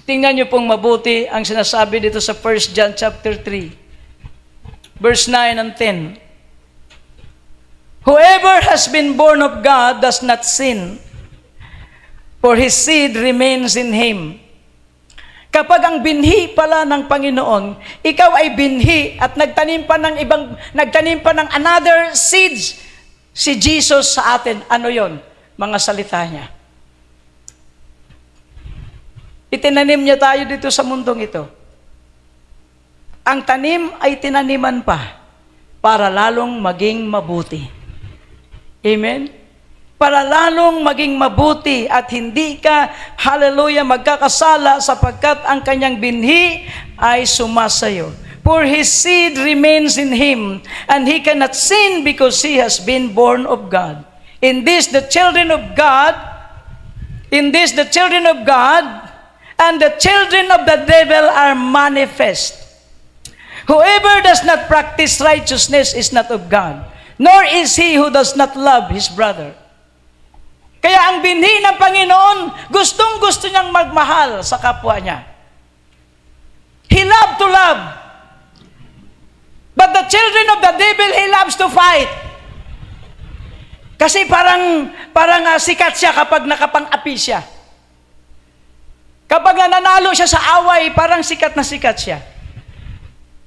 tingnan niyo pong mabuti ang sinasabi dito sa 1 John chapter 3, verse 9 and 10. Whoever has been born of God does not sin, for his seed remains in him. Kapag ang binhi pala ng Panginoon, ikaw ay binhi at nagtanim pa ng another seeds, si Jesus sa atin, ano yon? Mga salita niya. Itinanim niya tayo dito sa mundong ito. Ang tanim ay tinaniman pa para lalong maging mabuti. Amen? Para lalong maging mabuti at hindi ka, hallelujah, magkakasala sapagkat ang kanyang binhi ay sumasayo. For his seed remains in him, and he cannot sin because he has been born of God. In this, the children of God, and the children of the devil are manifest. Whoever does not practice righteousness is not of God, nor is he who does not love his brother. Kaya ang binhi ng Panginoon, gustong-gusto niyang magmahal sa kapwa niya. He loves to love. But the children of the devil, he loves to fight. Kasi parang sikat siya kapag nakapang-api siya. Kapag nananalo siya sa away, parang sikat na sikat siya.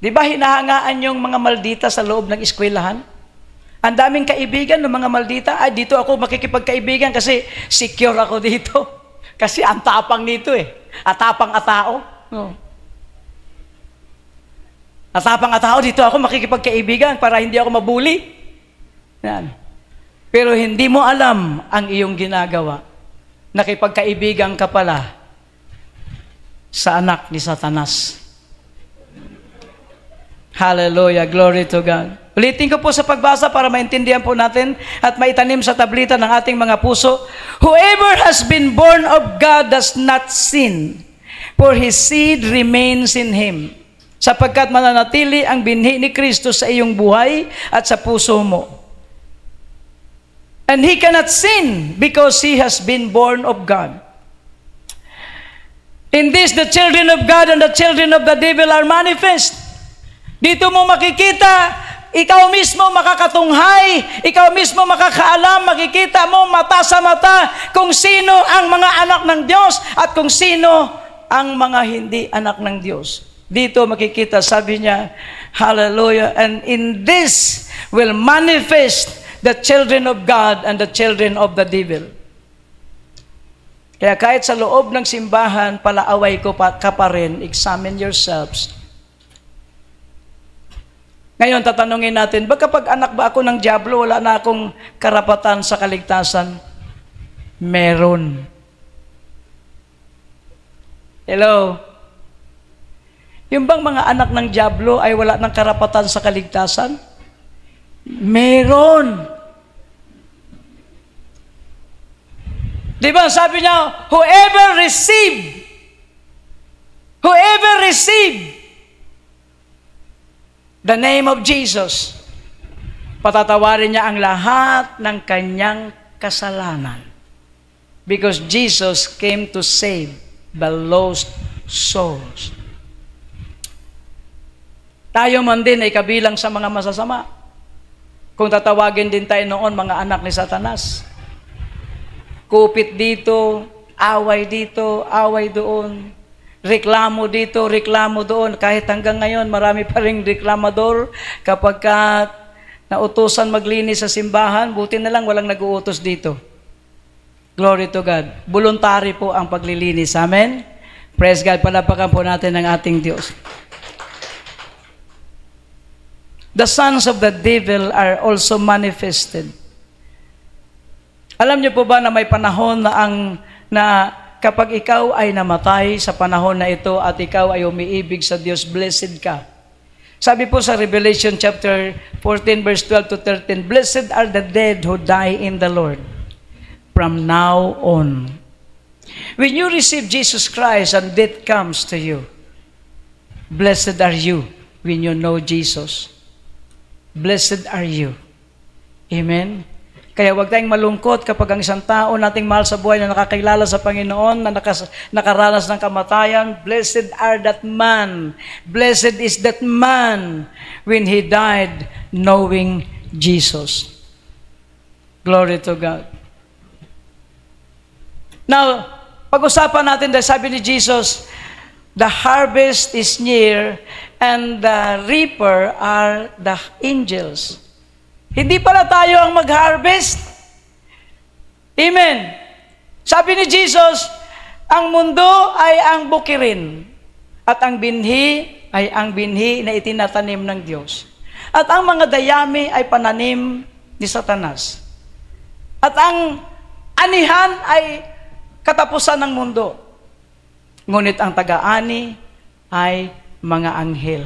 Di ba hinahangaan yung mga maldita sa loob ng eskwelahan? Ang daming kaibigan ng mga maldita, ay dito ako makikipagkaibigan kasi secure ako dito. Kasi ang tapang nito Atapang atao. No. Atapang atao, dito ako makikipagkaibigan para hindi ako mabuli. Yan. Pero hindi mo alam ang iyong ginagawa. Nakipagkaibigan ka pala sa anak ni Satanas. Hallelujah, glory to God. Ulitin ko po sa pagbasa para maintindihan po natin at maitanim sa tablita ng ating mga puso. Whoever has been born of God does not sin, for his seed remains in him. Sapagkat mananatili ang binhi ni Kristo sa iyong buhay at sa puso mo. And he cannot sin because he has been born of God. In this, the children of God and the children of the devil are manifest. Dito mo makikita, ikaw mismo makakatunghay, ikaw mismo makakaalam, makikita mo mata sa mata kung sino ang mga anak ng Diyos at kung sino ang mga hindi anak ng Diyos. Dito makikita, sabi niya, hallelujah, and in this will manifest the children of God and the children of the devil. Kaya kahit sa loob ng simbahan, palaaway ka pa rin, examine yourselves. Ngayon, tatanungin natin, ba kapag anak ba ako ng dyablo, wala na akong karapatan sa kaligtasan? Meron. Hello? Yung bang mga anak ng dyablo ay wala ng karapatan sa kaligtasan? Meron. Diba sabi niya, whoever receive the name of Jesus, patatawarin niya ang lahat ng kanyang kasalanan. Because Jesus came to save the lost souls. Tayo man din ay kabilang sa mga masasama. Kung tatawagin din tayo noon, mga anak ni Satanas. Kupit dito, away doon, reklamo dito, reklamo doon. Kahit hanggang ngayon, marami pa ring reklamador. Kapag nautusan maglinis sa simbahan, buti na lang walang nag-uutos dito. Glory to God. Voluntary po ang paglilinis. Amen? Praise God. Palapakan po natin ang ating Diyos. The sons of the devil are also manifested. Alam niyo po ba na may panahon na kapag ikaw ay namatay sa panahon na ito at ikaw ay umiibig sa Diyos, blessed ka. Sabi po sa Revelation chapter 14 verse 12 to 13, blessed are the dead who die in the Lord from now on. When you receive Jesus Christ and death comes to you, blessed are you when you know Jesus. Blessed are you. Amen? Kaya huwag tayong malungkot kapag ang isang tao nating mahal sa buhay na nakakilala sa Panginoon, na nakaranas ng kamatayan, blessed are that man. Blessed is that man when he died knowing Jesus. Glory to God. Now, pag-usapan natin dahil sabi ni Jesus, the harvest is near and the reaper are the angels. Hindi pala tayo ang mag-harvest. Amen. Sabi ni Jesus, ang mundo ay ang bukirin at ang binhi ay ang binhi na itinatanim ng Diyos. At ang mga dayami ay pananim ni Satanas. At ang anihan ay katapusan ng mundo. Ngunit ang taga-ani ay mga anghel.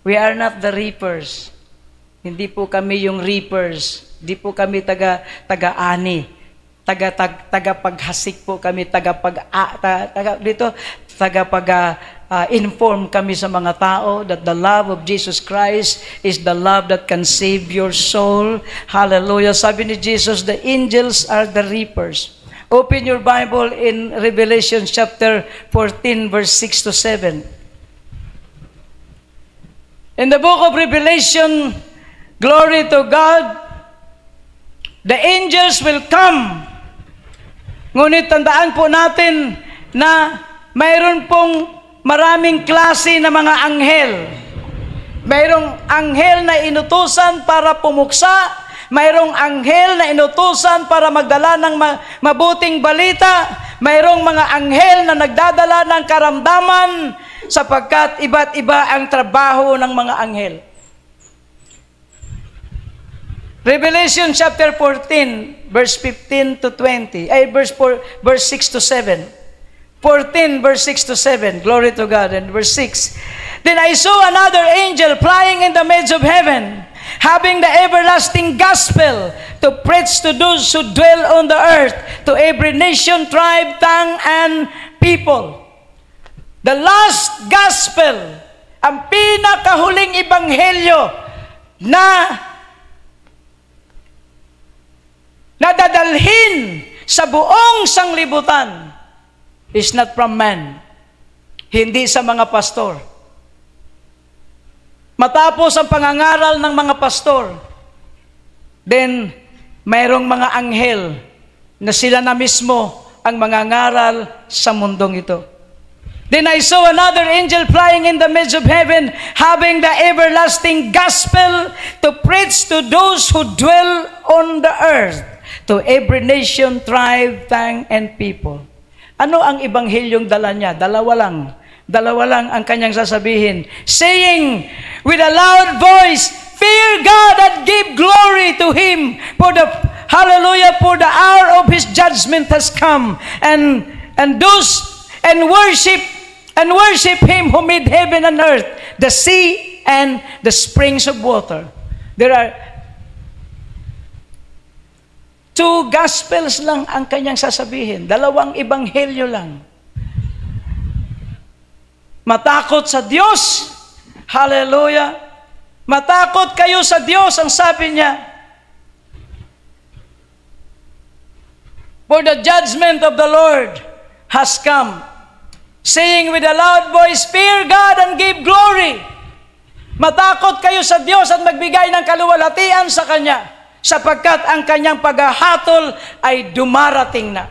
We are not the reapers. Hindi po kami yung reapers. Hindi po kami taga-ani. Tagapaghasik po kami. Inform kami sa mga tao that the love of Jesus Christ is the love that can save your soul. Hallelujah. Sabi ni Jesus, the angels are the reapers. Open your Bible in Revelation chapter 14 verse 6 to 7. In the book of Revelation, glory to God, the angels will come. Ngunit tandaan po natin na mayroon pong maraming klase na mga anghel. Mayroong anghel na inutusan para pumuksa, mayroong anghel na inutusan para magdala ng mabuting balita, mayroong mga anghel na nagdadala ng karamdaman, sapagkat iba't iba ang trabaho ng mga anghel. Revelation chapter 14, verse 15 to 20, verse 6 to 7. 14, verse 6 to 7. Glory to God. And verse 6. Then I saw another angel flying in the midst of heaven, having the everlasting gospel to preach to those who dwell on the earth, to every nation, tribe, tongue, and people. The last gospel, ang pinakahuling ebanghelyo na nadadalhin sa buong sanglibutan is not from man. Hindi sa mga pastor. Matapos ang pangangaral ng mga pastor, then mayroong mga anghel na sila na mismo ang mangangaral sa mundong ito. Then I saw another angel flying in the midst of heaven, having the everlasting gospel to preach to those who dwell on the earth, to every nation, tribe, tongue, and people. Ano ang ebanghelyong dala niya? Dalawa lang ang kanyang sasabihin. Saying with a loud voice, fear God and give glory to Him, for the hallelujah, for the hour of His judgment has come, and worship Him who made heaven and earth, the sea and the springs of water. There are two gospels lang ang kanyang sasabihin. Dalawang ebanghelyo lang. Matakot sa Diyos. Hallelujah. Matakot kayo sa Diyos, ang sabi niya. For the judgment of the Lord has come. Saying with a loud voice, fear God and give glory. Matakot kayo sa Diyos at magbigay ng kaluwalhatian sa Kanya, sapagkat ang Kanyang paghahatol ay dumarating na.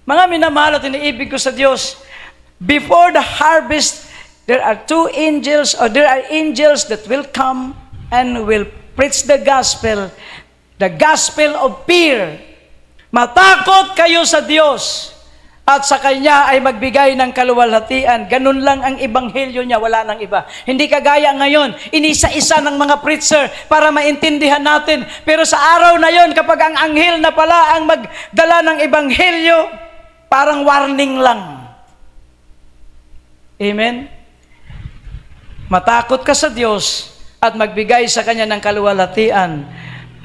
Mga minamahal at iniibig ko sa Diyos, before the harvest, there are angels that will come and will preach the gospel of fear. Matakot kayo sa Diyos at sa Kanya ay magbigay ng kaluwalhatian. Ganun lang ang ebanghelyo niya, wala nang iba. Hindi kagaya ngayon, inisa-isa ng mga preacher para maintindihan natin. Pero sa araw na yon, kapag ang anghel na pala ang magdala ng ebanghelyo, parang warning lang. Amen? Matakot ka sa Diyos at magbigay sa Kanya ng kaluwalhatian.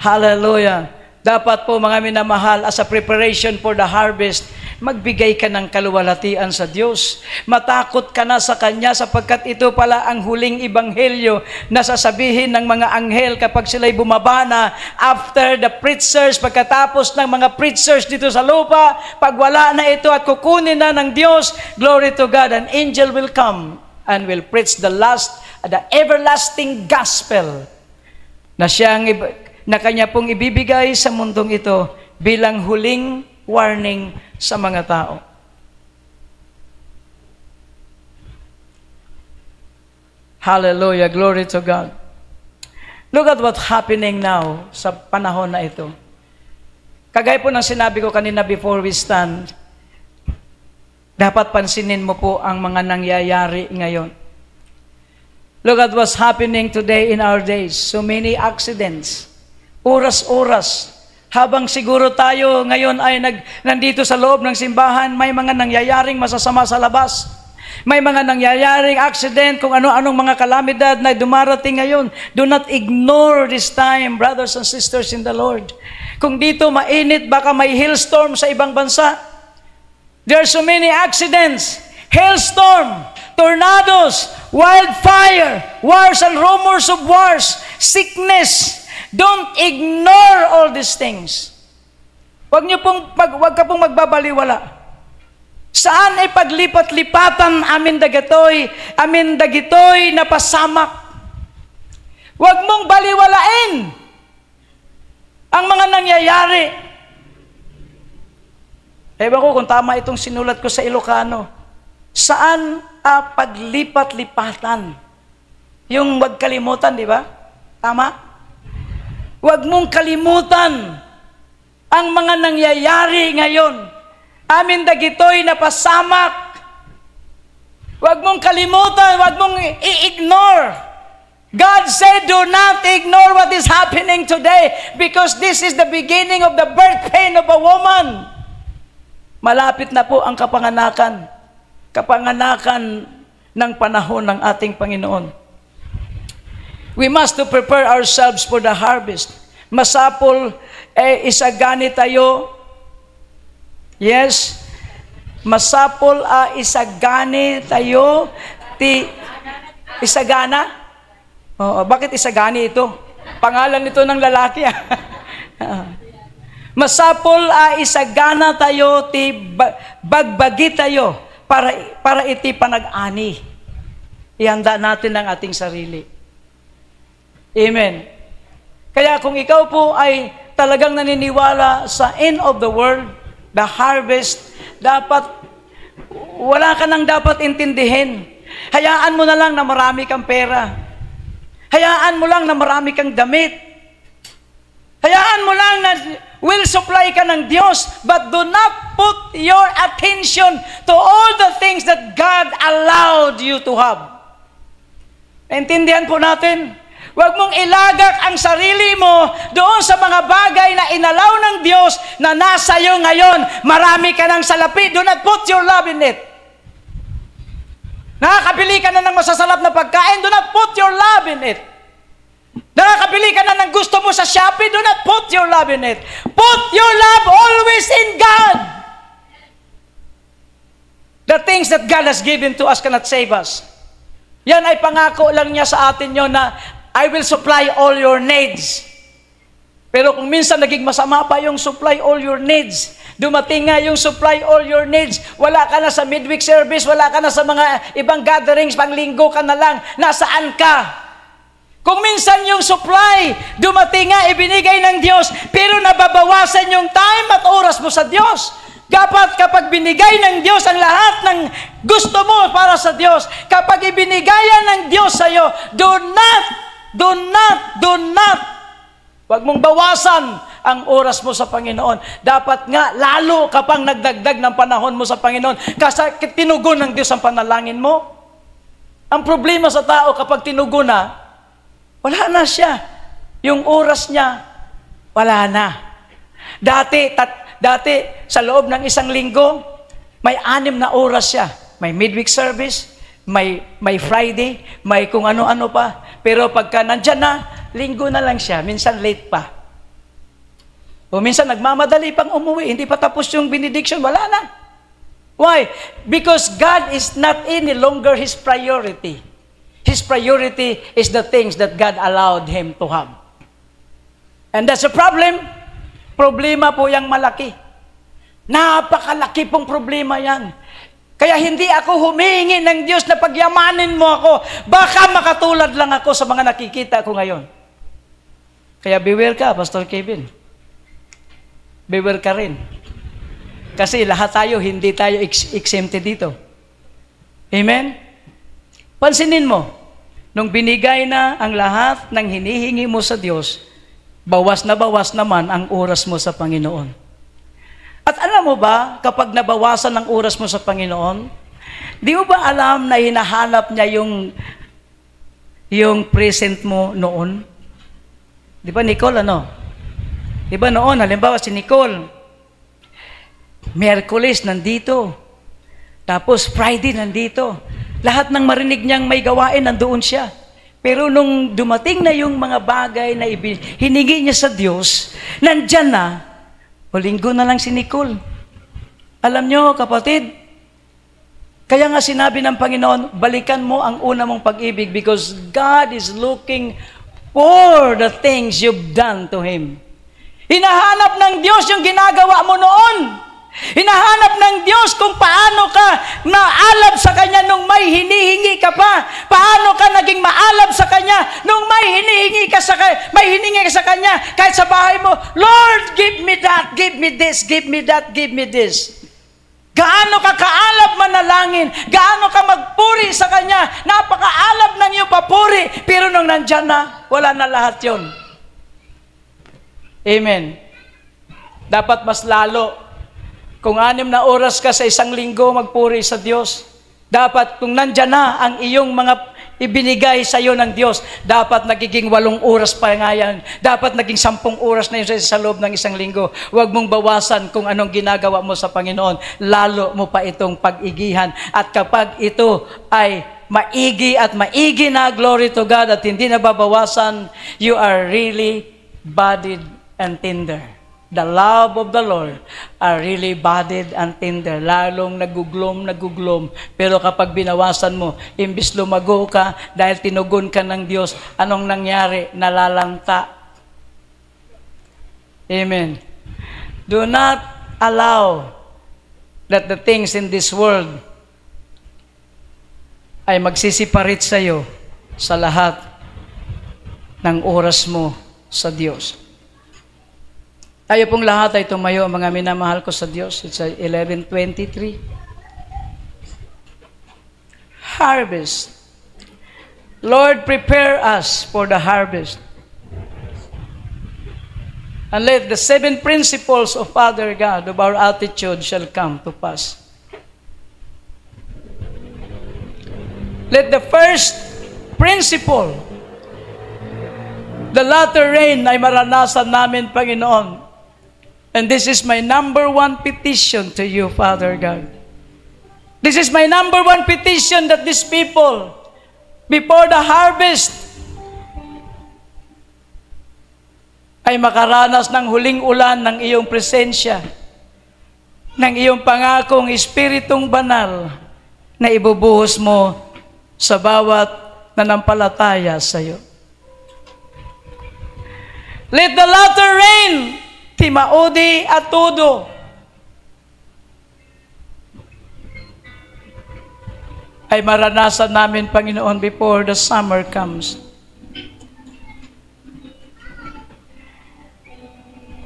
Hallelujah! Dapat po, mga minamahal, as a preparation for the harvest, magbigay ka ng kaluwalhatian sa Diyos. Matakot ka na sa Kanya sapagkat ito pala ang huling ebanghelyo na sasabihin ng mga anghel kapag sila'y bumaba na after the preachers, pagkatapos ng mga preachers dito sa lupa, pag wala na ito at kukunin na ng Diyos, glory to God, an angel will come and will preach the everlasting gospel na Kanya pong ibibigay sa mundong ito bilang huling warning sa mga tao. Hallelujah, glory to God. Look at what's happening now sa panahon na ito. Kagaya po ng sinabi ko kanina before we stand, dapat pansinin mo po ang mga nangyayari ngayon. Look at what's happening today in our days. So many accidents. Oras-oras. Habang siguro tayo ngayon ay nandito sa loob ng simbahan, may mga nangyayaring masasama sa labas. May mga nangyayaring accident, kung ano-anong mga kalamidad na dumarating ngayon. Do not ignore this time, brothers and sisters in the Lord. Kung dito mainit, baka may hailstorm sa ibang bansa. There are so many accidents. Hailstorm, tornadoes, wildfire, wars and rumors of wars, sickness. Don't ignore all these things. Huwag ka pong magbabaliwala. Saan ay paglipat-lipatan amin dagitoy na pasamak. Huwag mong baliwalain ang mga nangyayari. Ewan ko kung tama itong sinulat ko sa Ilocano. Saan paglipat-lipatan? Yung wag kalimutan, di ba? Tama? Huwag mong kalimutan ang mga nangyayari ngayon. Amin dagitoy na pasamak. Huwag mong kalimutan, huwag mong i-ignore. God said, do not ignore what is happening today because this is the beginning of the birth pain of a woman. Malapit na po ang kapanganakan ng panahon ng ating Panginoon. We must to prepare ourselves for the harvest. Masapol, isagani tayo. Yes. Masapol, isagani tayo. Isagana? Oo, bakit isagani ito? Pangalan nito ng lalaki. Masapol, isagana tayo, bagbagi tayo, para iti panag-ani. Ihanda natin ang ating sarili. Amen. Kaya kung ikaw po ay talagang naniniwala sa end of the world, the harvest, dapat, wala ka nang dapat intindihin. Hayaan mo na lang na marami kang pera. Hayaan mo lang na marami kang damit. Hayaan mo lang na will supply ka ng Diyos, but do not put your attention to all the things that God allowed you to have. Naintindihan po natin? Huwag mong ilagak ang sarili mo doon sa mga bagay na inalaw ng Diyos na nasa iyo ngayon. Marami ka ng salapi. Do not put your love in it. Nakakabili ka na ng masasalap na pagkain. Do not put your love in it. Nakakabili ka na ng gusto mo sa Shopee. Do not put your love in it. Put your love always in God. The things that God has given to us cannot save us. Yan ay pangako lang niya sa atin yon na I will supply all your needs. Pero kung minsan naging masama pa yung supply all your needs, dumating nga yung supply all your needs, wala ka na sa midweek service, wala ka na sa mga ibang gatherings, panglinggo ka na lang, nasaan ka? Kung minsan yung supply, dumating nga, ibinigay ng Diyos, pero nababawasan yung time at oras mo sa Diyos. Dapat kapag binigay ng Diyos ang lahat ng gusto mo para sa Diyos, kapag ibinigayan ng Diyos sa iyo, do not, huwag mong bawasan ang oras mo sa Panginoon. Dapat nga, lalo ka pang nagdagdag ng panahon mo sa Panginoon kasi tinugon ng Diyos ang panalangin mo. Ang problema sa tao kapag tinugon na, wala na siya. Yung oras niya, wala na. Dati, sa loob ng isang linggo, may 6 na oras siya. May midweek service, may Friday, may kung ano-ano pa. Pero pagka nandyan na, linggo na lang siya. Minsan late pa. O minsan nagmamadali pang umuwi. Hindi pa tapos yung benediction. Wala na. Why? Because God is not any longer His priority. His priority is the things that God allowed him to have. And that's a problem. Problema po yung malaki. Napakalaki pong problema yan. Kaya hindi ako humingi ng Diyos na pagyamanin mo ako. Baka makatulad lang ako sa mga nakikita ko ngayon. Kaya beware ka, Pastor Kevin. Beware ka rin. Kasi lahat tayo, hindi tayo exempted dito. Amen? Pansinin mo, nung binigay na ang lahat ng hinihingi mo sa Diyos, bawas naman ang oras mo sa Panginoon. At alam mo ba, kapag nabawasan ang oras mo sa Panginoon, di mo ba alam na hinahanap niya yung present mo noon? Di ba, Nicole, ano? Di ba noon, halimbawa si Nicole, Miyerkules nandito, tapos Friday nandito. Lahat ng marinig niyang may gawain, nandoon siya. Pero nung dumating na yung mga bagay na hiningi niya sa Diyos, nandyan na, o linggo na lang si Nicole. Alam nyo, kapatid, kaya nga sinabi ng Panginoon, balikan mo ang una mong pag-ibig because God is looking for the things you've done to Him. Hinahanap ng Diyos yung ginagawa mo noon. Hinahanap ng Diyos kung paano ka maalab sa Kanya nung may hinihingi ka pa. Paano ka naging maalab sa Kanya nung may hinihingi ka sa Kanya. Kahit sa bahay mo, Lord, give me that, give me this, give me that, give me this. Gaano ka kaalab manalangin, gaano ka magpuri sa Kanya, napakaalab ng iyong papuri, pero nung nandyan na, wala na lahat yon. Amen. Dapat mas lalo. Kung 6 na oras ka sa isang linggo magpuri sa Diyos, dapat kung nandyan na ang iyong mga ibinigay sa iyo ng Diyos, dapat nagiging 8 oras pa nga yan. Dapat naging 10 oras na yun sa loob ng isang linggo. Huwag mong bawasan kung anong ginagawa mo sa Panginoon. Lalo mo pa itong pag-igihan. At kapag ito ay maigi at maigi na, glory to God, at hindi na babawasan, you are really budded and tender. The love of the Lord are really budded and tender. Lalong naguglom. Pero kapag binawasan mo, imbis lumago ka dahil tinugon ka ng Diyos, anong nangyari? Nalalanta. Amen. Do not allow that the things in this world ay magsisiparit sa iyo sa lahat ng oras mo sa Diyos. Tayo pong lahat ay tumayo, mga minamahal ko sa Diyos. It's 11:23. Harvest. Lord, prepare us for the harvest. And let the 7 principles of Father God of our attitude shall come to pass. Let the first principle, the latter rain, ay maranasan namin, Panginoon. And this is my number 1 petition to you, Father God. This is my number 1 petition that these people, before the harvest, ay makaranas ng huling ulan ng iyong presensya, ng iyong pangakong Espiritong Banal na ibubuhos mo sa bawat nanampalataya sa iyo. Let the latter rain, timaudi at tudo, ay maranasan namin, Panginoon, before the summer comes.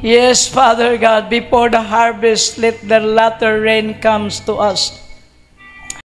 Yes, Father God, before the harvest, let the latter rain comes to us.